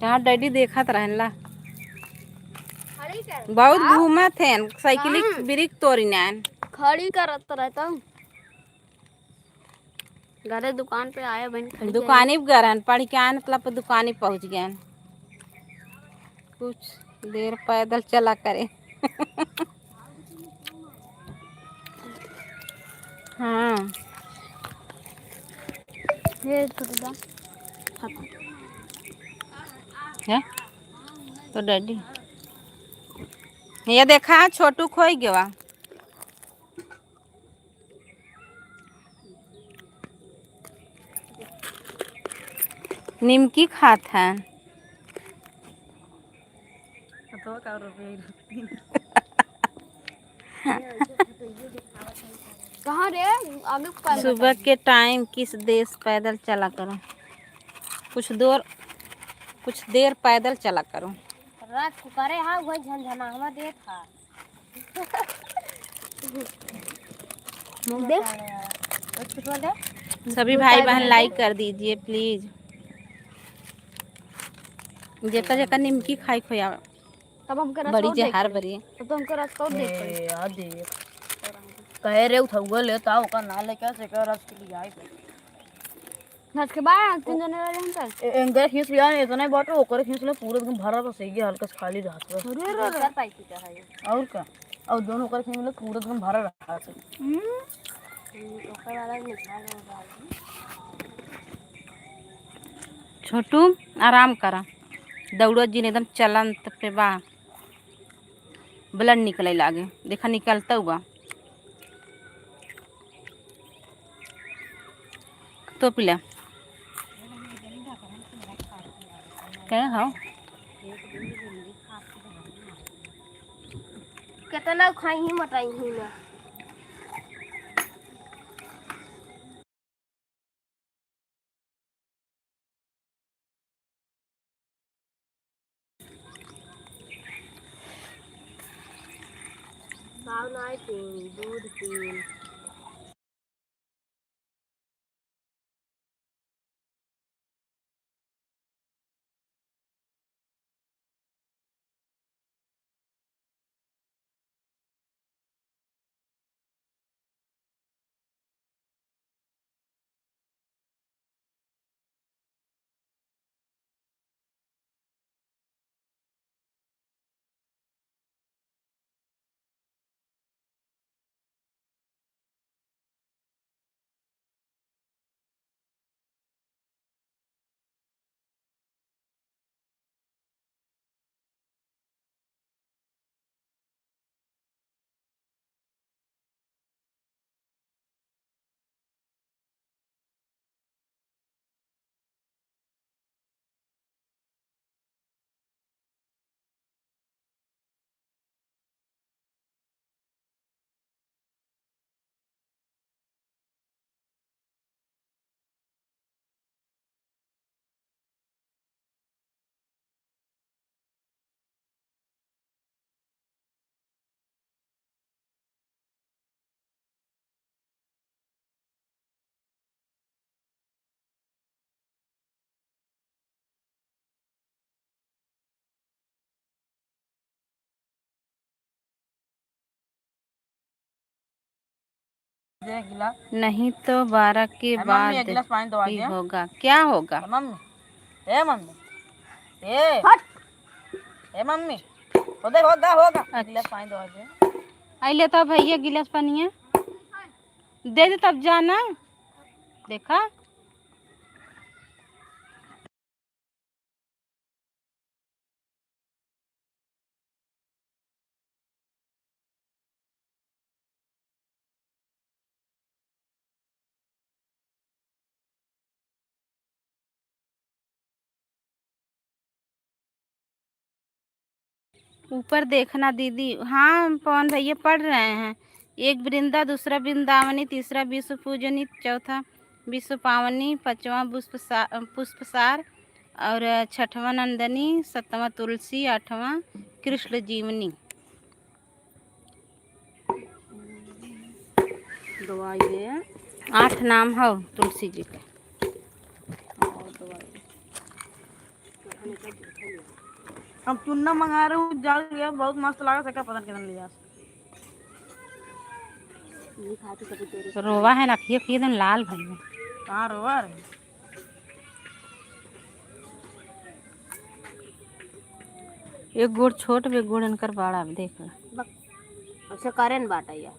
S1: यहाँ डैडी देखत रहला। बहुत घूमत है साइकिल ब्रेक तोड़ी नैन
S2: खड़ी करत रहता हूँ। घरे दुकान पे आए बहन खड़ी
S1: दुकानी गरन पढ़ के आए मतलब दुकानी पहुँच गए। कुछ देर पैदल चला करे। हाँ
S2: ये छोटा
S1: है तो डैडी ये देखा छोटू खोई गया। निमकी खात है।
S2: कहाँ रे आगे
S1: सुबह के टाइम किस देश पैदल चला करो। कुछ देर पैदल चला करो।
S2: रात को करे हाँ वही झंझना हमें दे था।
S1: सभी भाई बहन लाइक कर दीजिए प्लीज। जेकर जेकर निमकी खाई खोया
S2: तब हम कर
S1: बड़ी जहर बरी
S2: तो हम कर रास्ता देख
S3: यार देख कह रे उठौगा लेता ओका ना ले कैसे कर रस के लिए आई
S2: नच के बाद 3 जने रहे हम पर
S3: एंगर खींच लिया ने इतना बाटो ओकर खींच ले पूरा एकदम भरा तो सही है हल्का सा खाली रहा
S2: रे कर पाई की है
S3: और का और दोनों ओकर खींच ले पूरा एकदम भरा रहा है
S2: ओकर वाला निकाल रहा
S1: छोटू आराम करा। दौड़ो जी एकदम चलंत पे बा ब्लड निकले लागे देखा निकलता हुआ तो पिला क्या हाँ
S2: कितना खाई ही मटाई ही ना साव नाई पीन दूध पीन
S1: नहीं तो 12 के बाद ही होगा। क्या होगा
S3: मम्मी ए मम्मी ए मम्मी होगा होगा गिलास पानी दो दे
S1: आइले तो भैया गिलास पानी है दे दे तब जाना देखा। ऊपर देखना दीदी। हाँ पवन भैया पढ़ रहे हैं। एक वृंदा, दूसरा वृंदावनी, तीसरा विश्व पूजनी, चौथा विश्व पावनी, पांचवा पुष्पसार और छठवां नंदनी, सातवां तुलसी, आठवां कृष्ण जीवनी।
S3: दवाई है
S1: 8 नाम हो तुलसी जी के।
S3: और दवाई हम चूना मंगा रहे हूँ, जाल लिया बहुत मस्त लगा सका, पता नहीं कितना लिया।
S1: रोवा है ना, खिए खिए एकदम लाल भइल।
S3: कहाँ रोवा रे?
S1: एक गोड़ छोट एक गोड़ इनकर बड़ा, देख ला।
S2: उसे करें बाटा या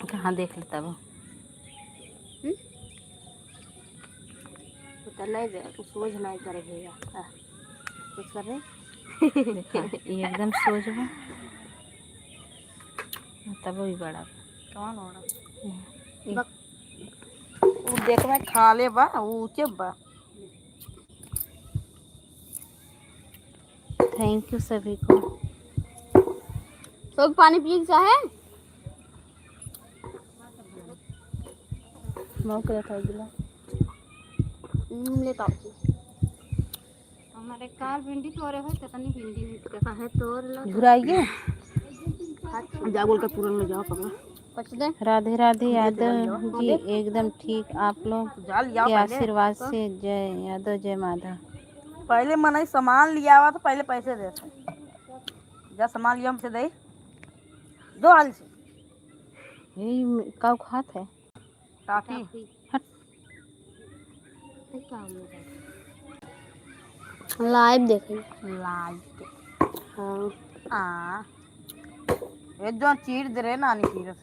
S1: कहाँ देख लेता वो।
S2: तो नहीं दे सोच नहीं करे भैया कुछ कर रहे
S1: देखा ये एकदम सोच बा, तब भी बड़ा
S3: कौन हो रहा? वो देख में खा ले बा, वो ऊंचे बा।
S1: थैंक यू सभी को।
S2: सब पानी पिए चाहे
S1: मौका था गिला
S2: लेता हूँ।
S1: हमारे कार भिंडी तोड़े हो तो तनी भिंडी
S2: कहाँ है तोड़ लो
S1: घुराइए।
S3: जागुल का पूरन ले जाओ पकड़ा।
S2: पछ दे
S1: राधे राधे यादव जी, एकदम ठीक। आप लोग
S3: जाल लिया
S1: के
S3: पहले।
S1: आशीर्वाद से जय यादव, जय माधव।
S3: पहले मना सामान लिया हुआ तो पहले पैसे देते। जा सामान लिया हमसे दे दो हाल से।
S1: यही कब खात है
S3: काफी
S2: लाइव देखेंगे
S3: लाइक
S2: हाँ
S3: ये जो चीर दे रहे नानी चीर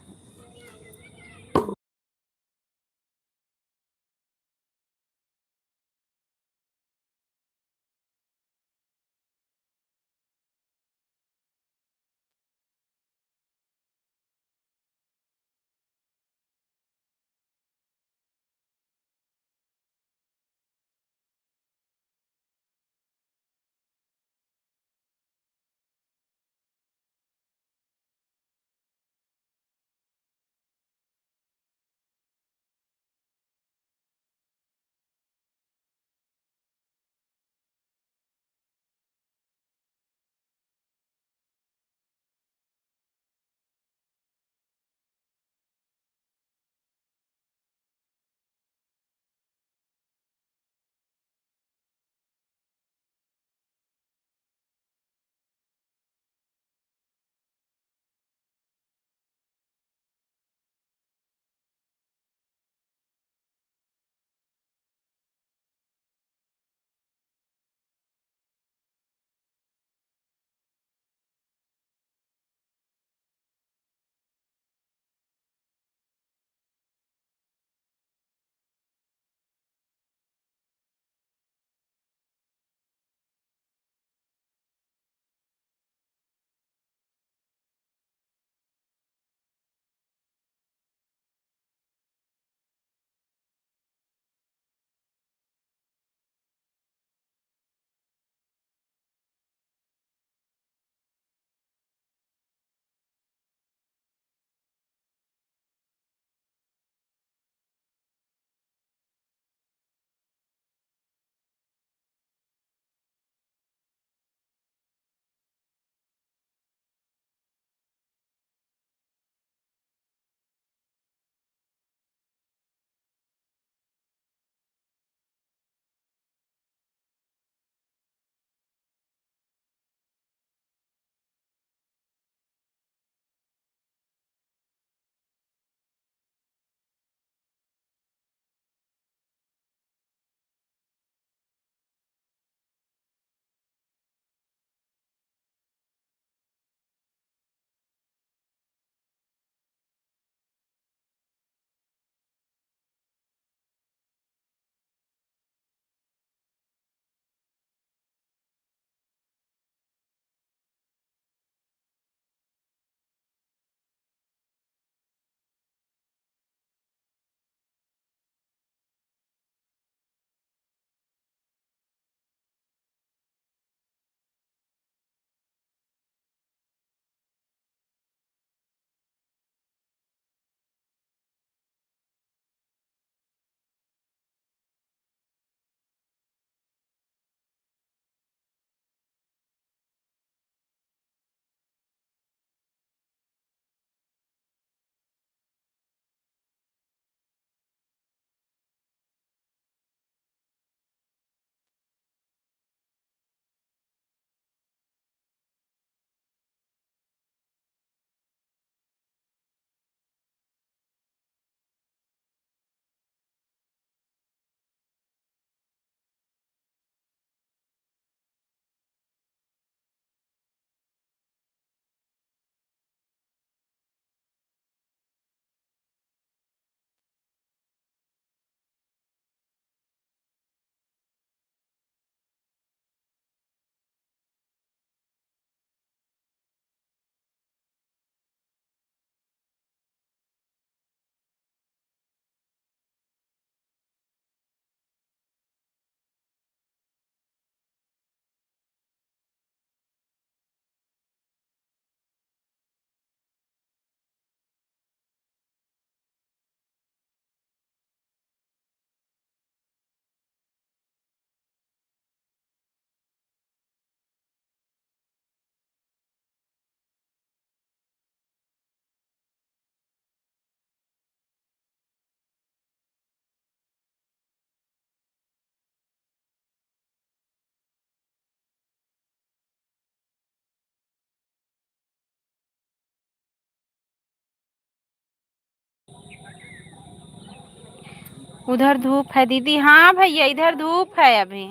S1: उधर धूप है दीदी। हाँ भैया इधर धूप है अभी।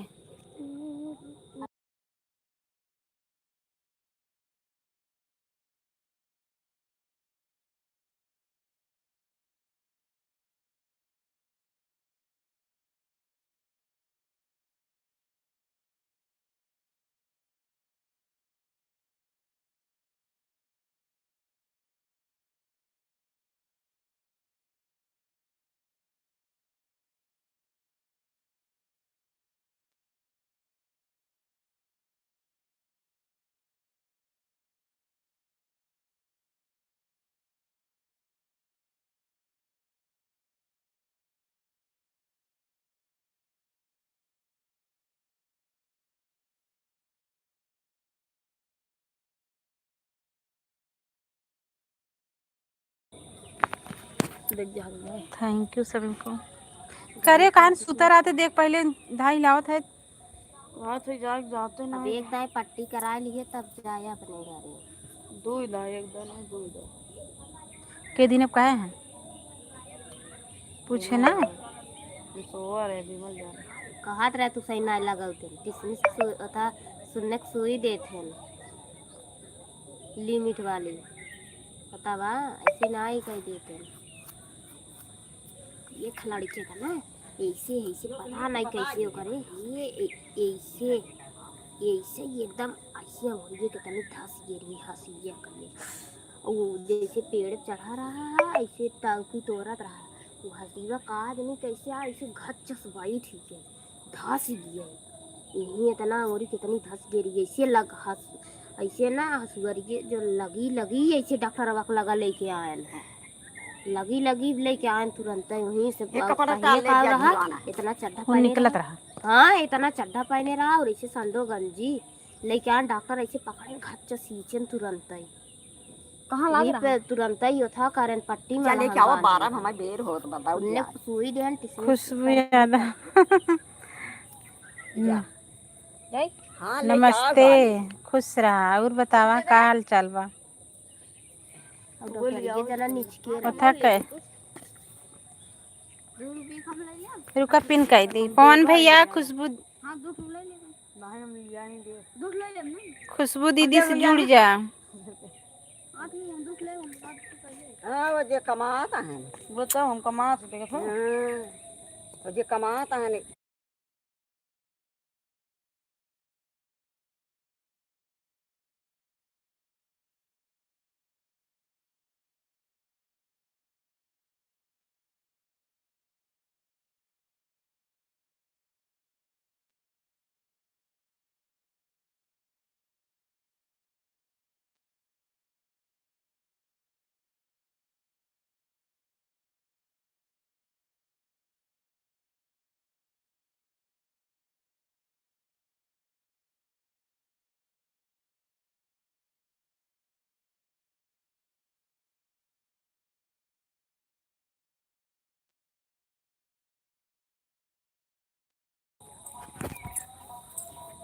S1: थैंक यू सभी को। करे कान सुतर आते देख पहले धाई लावत है।
S3: थे जाते
S2: अब एक दाई पट्टी करा लिए तब जाया अपने घर।
S3: दो ही दा एक दा नहीं दो ही दा
S1: के दिन अब कहे हैं पूछे ना।
S3: सोवर है विमल जान
S2: कहत रहे तू सही ना लगौते किसमिस था सुनने की सुई देते लिमिट वाली पता बा ऐसे ना ही कह देते ये खिलाड़ी के का ना ऐसे ऐसे पता नहीं कैसे हो करे ये ऐसे ऐसे एकदम ऐसे हो ये कितनी धस गिरी हंसी करने वो जैसे पेड़ चढ़ा रहा है ऐसे टाउकी तोड़त रहा वो हसीवा का नहीं कैसे ऐसे घच्चस बाई ठीक है धस गया यही इतना और कितनी धस गिरी ऐसे लग हंस ऐसे ना हंसुअरी जो लगी लगी ऐसे डॉक्टर वक लगा लेके आए हैं लगी लगी लेके आए तुरंत वहीं से रहा इतना चड्ढा पहने
S1: निकलत रहा।
S2: हाँ इतना चड्ढा पहने रहा और ऐसे संडो गंजी लेके आए डॉक्टर ऐसे पकड़े घच्चा सींचन तुरंत ही कहाँ लग रहा है तुरंत ही था कारण पट्टी में चले क्या 12 हमारे बेर होत बताओ ने सुई देन
S1: खुशबू याद
S2: हाँ
S1: नमस्ते खुश रहा और बतावा का हाल चाल बा। कथा के रुका पिन कह दी पवन भैया खुशबू खुशबू दीदी से जुड़ जा।
S3: वो जे कमाता है बताओ हम कमाते देखो वो जे कमाता है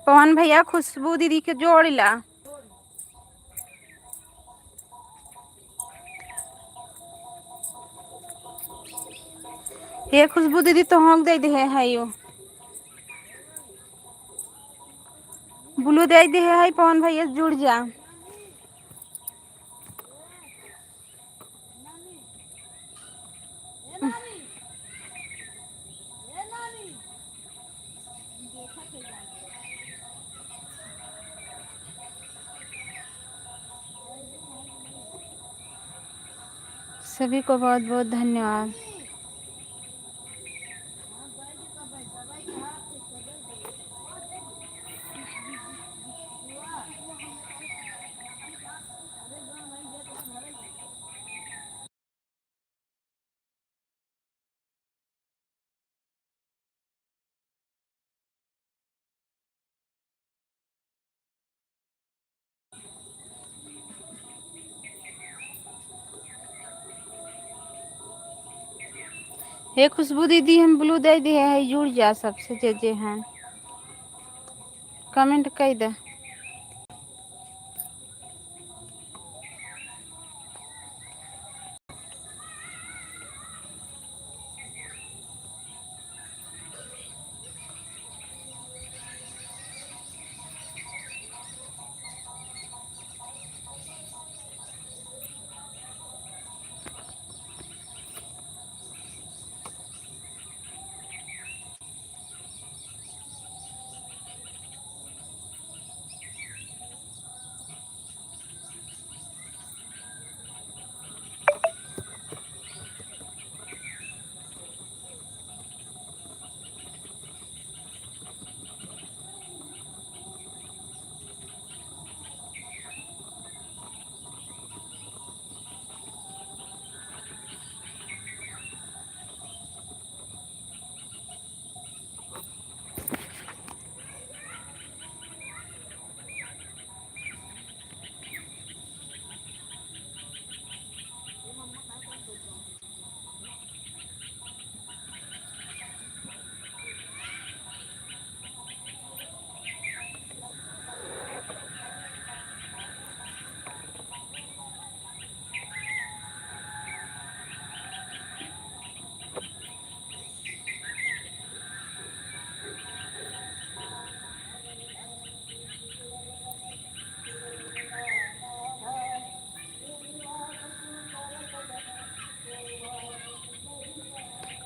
S1: पवन भैया खुशबू दीदी के जोड़ ला। ये खुशबू दीदी तो होंग दे दे है यो ब्लू दे दे है पवन भैया जुड़ जा। सभी को बहुत बहुत धन्यवाद। हे खुशबू दीदी हम ब्लू दे दिए है जुड़ जा सबसे जे हैं कमेंट कर दे।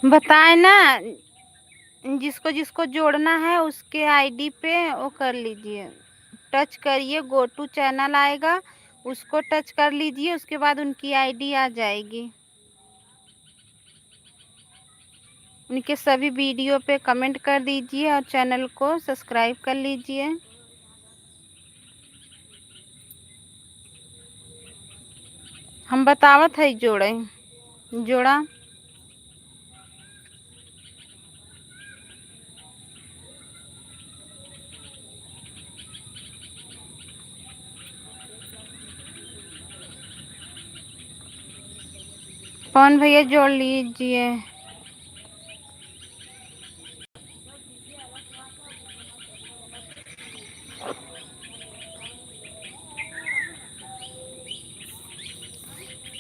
S1: बताए ना, जिसको जिसको जोड़ना है उसके आईडी पे वो कर लीजिए, टच करिए, गो टू चैनल आएगा, उसको टच कर लीजिए, उसके बाद उनकी आईडी आ जाएगी। उनके सभी वीडियो पे कमेंट कर दीजिए और चैनल को सब्सक्राइब कर लीजिए। हम बतावत है जोड़ा। पवन भैया जोड़ लीजिए।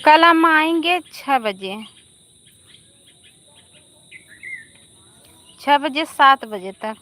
S1: कल हम आएंगे 6 बजे, 6 बजे 7 बजे तक।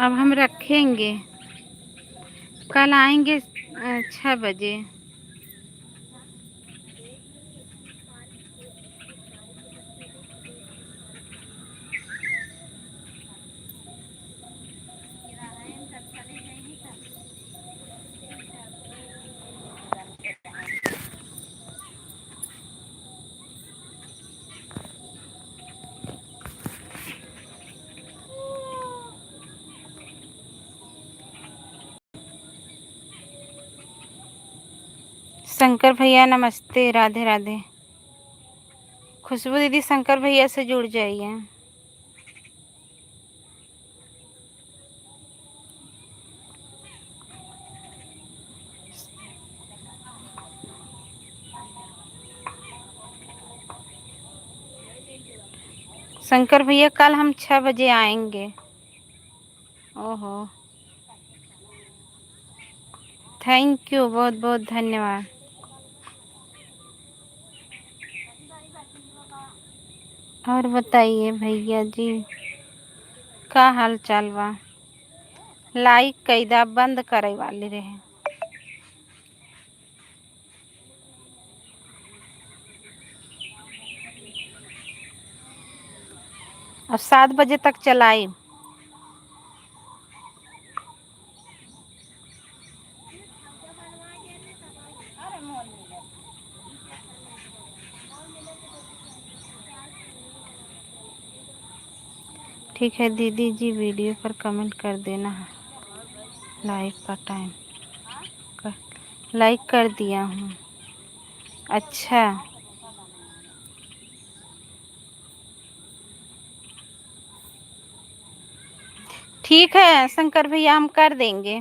S1: अब हम रखेंगे, कल आएंगे 6 बजे। शंकर भैया नमस्ते, राधे राधे। खुशबू दीदी शंकर भैया से जुड़ जाइए। शंकर भैया कल हम 6 बजे आएंगे। ओहो, थैंक यू, बहुत बहुत धन्यवाद। और बताइए भैया जी, का हाल चाल बा? लाइक कैदा बंद करे वाले रहे। और 7 बजे तक चलाई। ठीक है दीदी जी, वीडियो पर कमेंट कर देना। लाइव का टाइम लाइक कर दिया हूँ। अच्छा, ठीक है शंकर भैया, हम कर देंगे।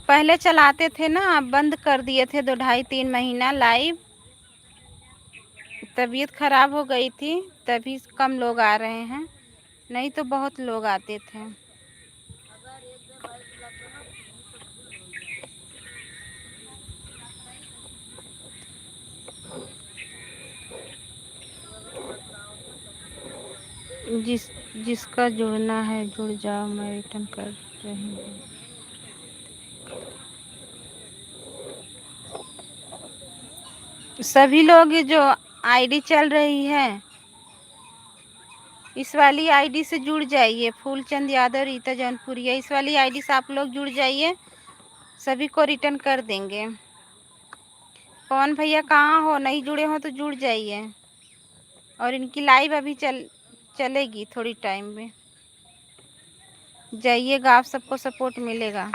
S1: पहले चलाते थे ना, अब बंद कर दिए थे 2 ढाई 3 महीना लाइव। तबीयत खराब हो गई थी, तभी कम लोग आ रहे हैं, नहीं तो बहुत लोग आते थे। जिसका जुड़ना है जुड़ जाओ, मैं रिटर्न कर रही हूँ। सभी लोग जो आईडी चल रही है, इस वाली आईडी से जुड़ जाइए। फूलचंद यादव, रीता जौनपुरिया, इस वाली आईडी से आप लोग जुड़ जाइए, सभी को रिटर्न कर देंगे। पवन भैया कहाँ हो? नहीं जुड़े हो तो जुड़ जाइए। और इनकी लाइव अभी चलेगी थोड़ी टाइम में। जाइएगा, आप सबको सपोर्ट मिलेगा।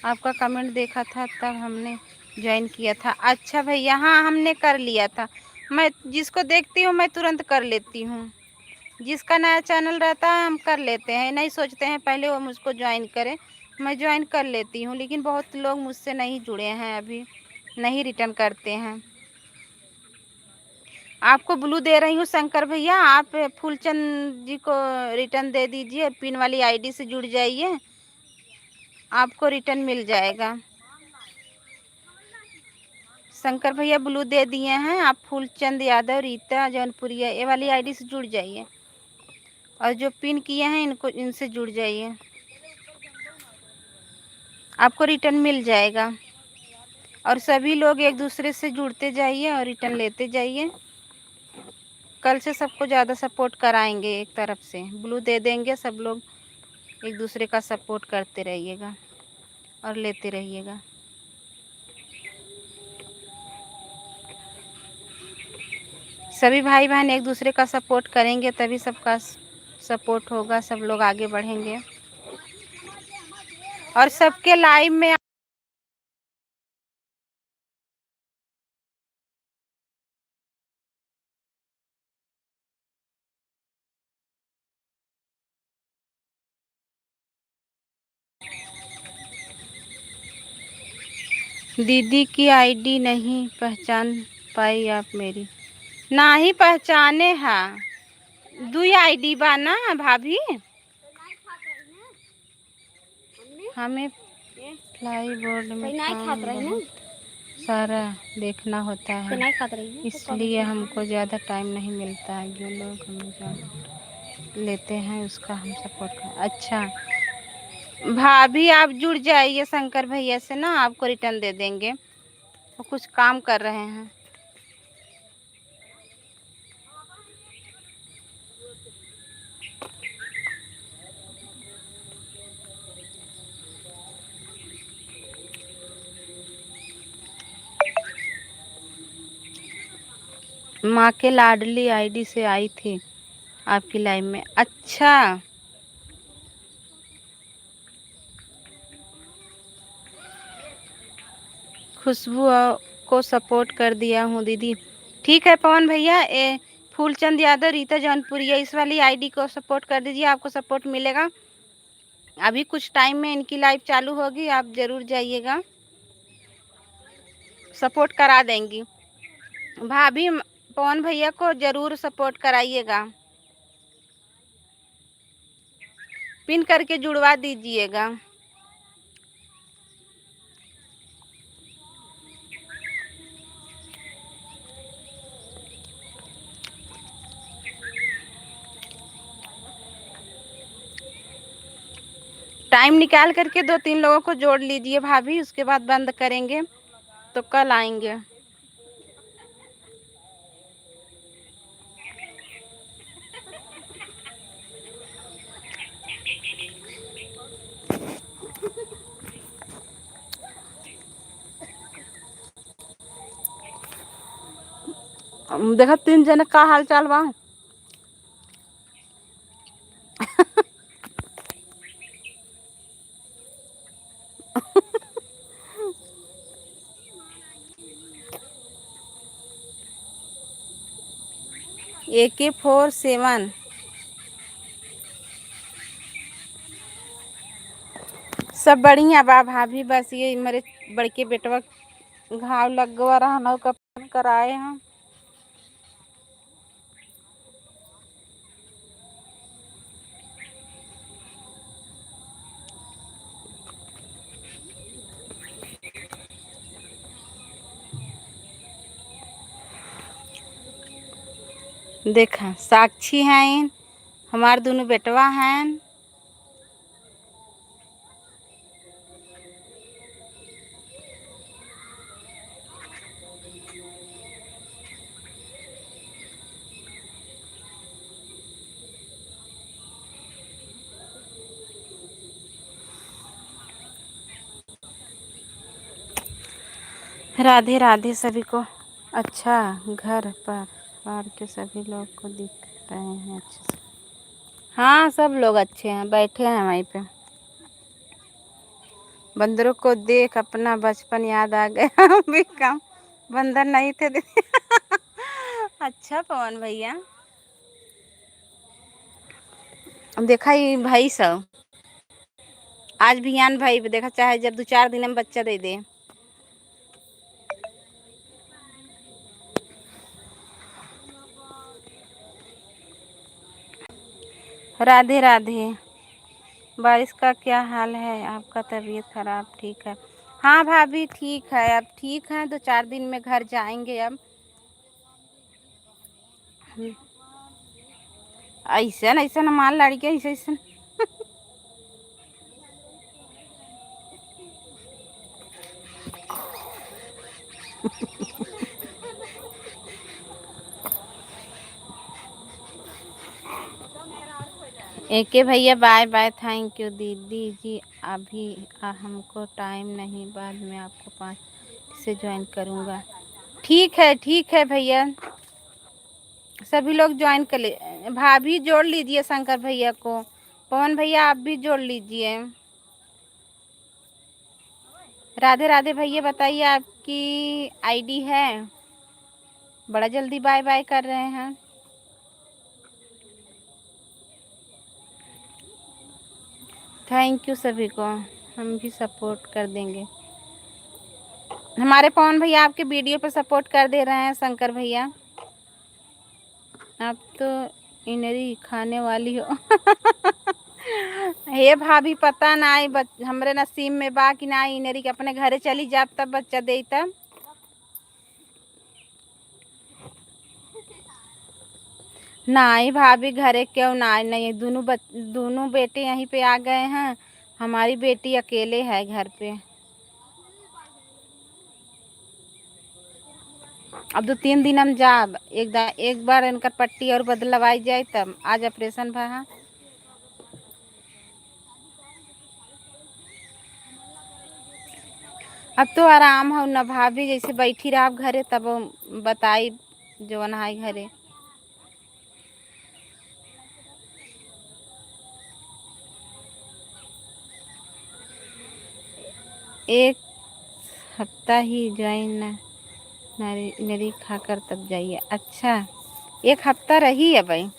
S1: आपका कमेंट देखा था तब हमने ज्वाइन किया था। अच्छा भैया, हाँ हमने कर लिया था। मैं जिसको देखती हूँ मैं तुरंत कर लेती हूँ। जिसका नया चैनल रहता है हम कर लेते हैं, नहीं सोचते हैं पहले वो मुझको ज्वाइन करे। मैं ज्वाइन कर लेती हूँ, लेकिन बहुत लोग मुझसे नहीं जुड़े हैं, अभी नहीं रिटर्न करते हैं। आपको ब्लू दे रही हूँ शंकर भैया, आप फूलचंद जी को रिटर्न दे दीजिए, पिन वाली आईडी से जुड़ जाइए, आपको रिटर्न मिल जाएगा। शंकर भैया ब्लू दे दिए हैं, आप फूलचंद यादव, रीता जौनपुरिया ये वाली आईडी से जुड़ जाइए, और जो पिन किए हैं इनको इनसे जुड़ जाइए, आपको रिटर्न मिल जाएगा। और सभी लोग एक दूसरे से जुड़ते जाइए और रिटर्न लेते जाइए। कल से सबको ज़्यादा सपोर्ट कराएंगे, एक तरफ से ब्लू दे देंगे, सब लोग एक दूसरे का सपोर्ट करते रहिएगा और लेते रहिएगा। सभी भाई बहन एक दूसरे का सपोर्ट करेंगे तभी सबका सपोर्ट होगा, सब लोग आगे बढ़ेंगे। और सबके लाइव में दीदी की आईडी नहीं पहचान पाई आप मेरी। ना ही पहचाने हैं, दुई आईडी बा ना भाभी, हमें फ्लाई बोर्ड में काम बहुत सारा देखना होता है, इसलिए हमको ज़्यादा टाइम नहीं मिलता है। जो लोग हमें जान लेते हैं उसका हम सपोर्ट कर। अच्छा भाभी आप जुड़ जाइए शंकर भैया से ना, आपको रिटर्न दे देंगे, वो कुछ काम कर रहे हैं। माँ के लाडली आईडी से आई थी आपकी लाइव में। अच्छा खुशबू को सपोर्ट कर दिया हूँ दीदी। ठीक है पवन भैया, फूलचंद यादव, रीता जौनपुरिया इस वाली आईडी को सपोर्ट कर दीजिए, आपको सपोर्ट मिलेगा। अभी कुछ टाइम में इनकी लाइव चालू होगी, आप ज़रूर जाइएगा, सपोर्ट करा देंगी। भाभी पवन भैया को ज़रूर सपोर्ट कराइएगा, पिन करके जुड़वा दीजिएगा। टाइम निकाल करके 2-3 लोगों को जोड़ लीजिए भाभी, उसके बाद बंद करेंगे तो कल आएंगे। देखा 3 जने का हाल चाल बा। AK-47 सब बढ़िया बा भाभी, बस ये मेरे बड़के बेटवा घाव लग गवा रहा ना, का कराए हैं। देखा साक्षी हैं, हमारे दोनों बेटवा हैं। राधे राधे सभी को। अच्छा घर पर के सभी लोग को दिख रहे हैं अच्छे से। हाँ सब लोग अच्छे हैं, बैठे हैं वहीं पे। बंदरों को देख अपना बचपन याद आ गया। हम भी कम बंदर नहीं थे। अच्छा पवन भैया, देखा ही भाई सब आज भियान भाई भी देखा, चाहे जब 2-4 दिन में बच्चा दे दे। राधे राधे। बारिश का क्या हाल है? आपका तबीयत खराब ठीक है? हाँ भाभी ठीक है, अब ठीक है, 2-4 दिन में घर जाएंगे अब। ऐसा ऐसा माल लाड़ी के ऐसा ऐसा। एके भैया बाय बाय, थैंक यू दीदी जी। अभी हमको टाइम नहीं, बाद में आपको 5 से ज्वाइन करूँगा। ठीक है भैया, सभी लोग ज्वाइन कर ले। भाभी जोड़ लीजिए शंकर भैया को, पवन भैया आप भी जोड़ लीजिए। राधे राधे भैया बताइए आपकी आईडी है? बड़ा जल्दी बाय बाय कर रहे हैं। थैंक यू सभी को, हम भी सपोर्ट कर देंगे। हमारे पवन भैया आपके वीडियो पे सपोर्ट कर दे रहे हैं। शंकर भैया आप तो इनरी खाने वाली हो। हे भाभी पता ना हमरे नसीब में बा कि ना इनरी के अपने घरे चली जाब तब बच्चा दे तब। नहीं भाभी घरे क्यों ना, नहीं दोनों बेटे यहीं पे आ गए हैं, हमारी बेटी अकेले है घर पे। अब 2-3 दिन हम जाब, एक बार इनका पट्टी और बदलवाई जाए तब आज ऑपरेशन भा। अब तो आराम हो न भाभी, जैसे बैठी रहा घरे तब बताई जो नहाई घरे। एक हफ्ता ही ज्वाइन नरी खाकर तब जाइए। अच्छा 1 हफ्ता रही है भाई।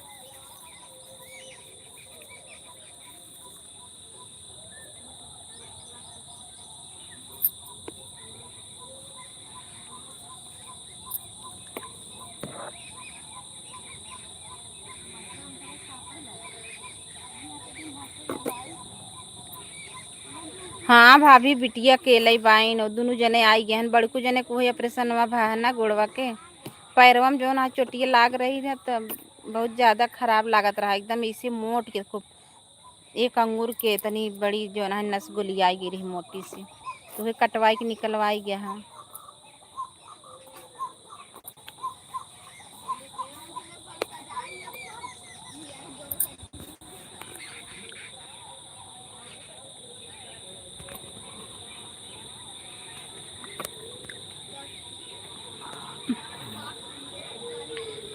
S1: हाँ भाभी बिटिया अकेले बाइन और दोनों जने आई गए हैं। बड़कू जने को ऑपरेशन हुआ भा ना गोड़वा के पैरवा में जो ना चोटिया लाग रही है, तब बहुत ज़्यादा खराब लागत रहा, एकदम इसे मोट के खूब एक अंगूर के इतनी बड़ी जो ना नस गोलियाई गई रही मोटी सी, तो वह कटवाई के निकलवाई गया है।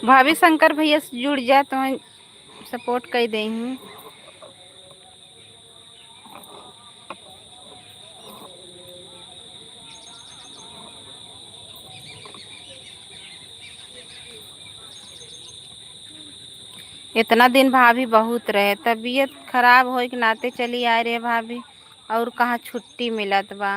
S1: भाभी शंकर भैया से जुड़ जाए तो मैं सपोर्ट कर दे हूँ। इतना दिन भाभी बहुत रहे, तबीयत खराब हो के नाते चली आए रे भाभी, और कहाँ छुट्टी मिलत बा।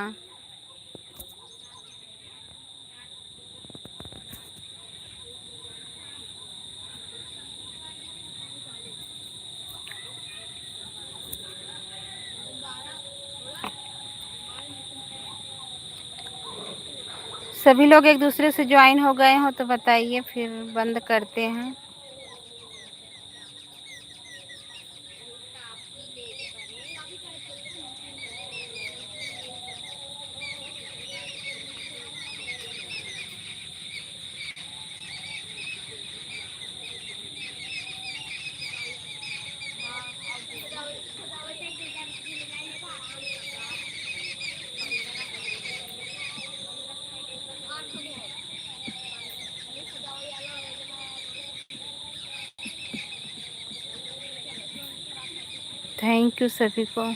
S1: सभी लोग एक दूसरे से ज्वाइन हो गए हो तो बताइए, फिर बंद करते हैं। थैंक यू सभी को।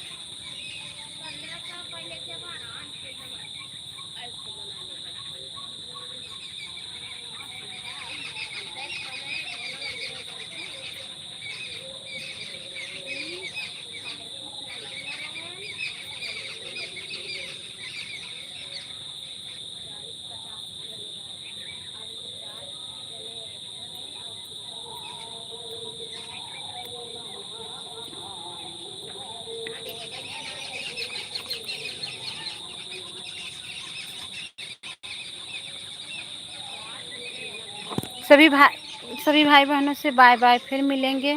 S1: सभी भाई बहनों से बाय बाय, फिर मिलेंगे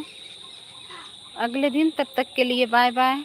S1: अगले दिन, तब तक के लिए बाय बाय।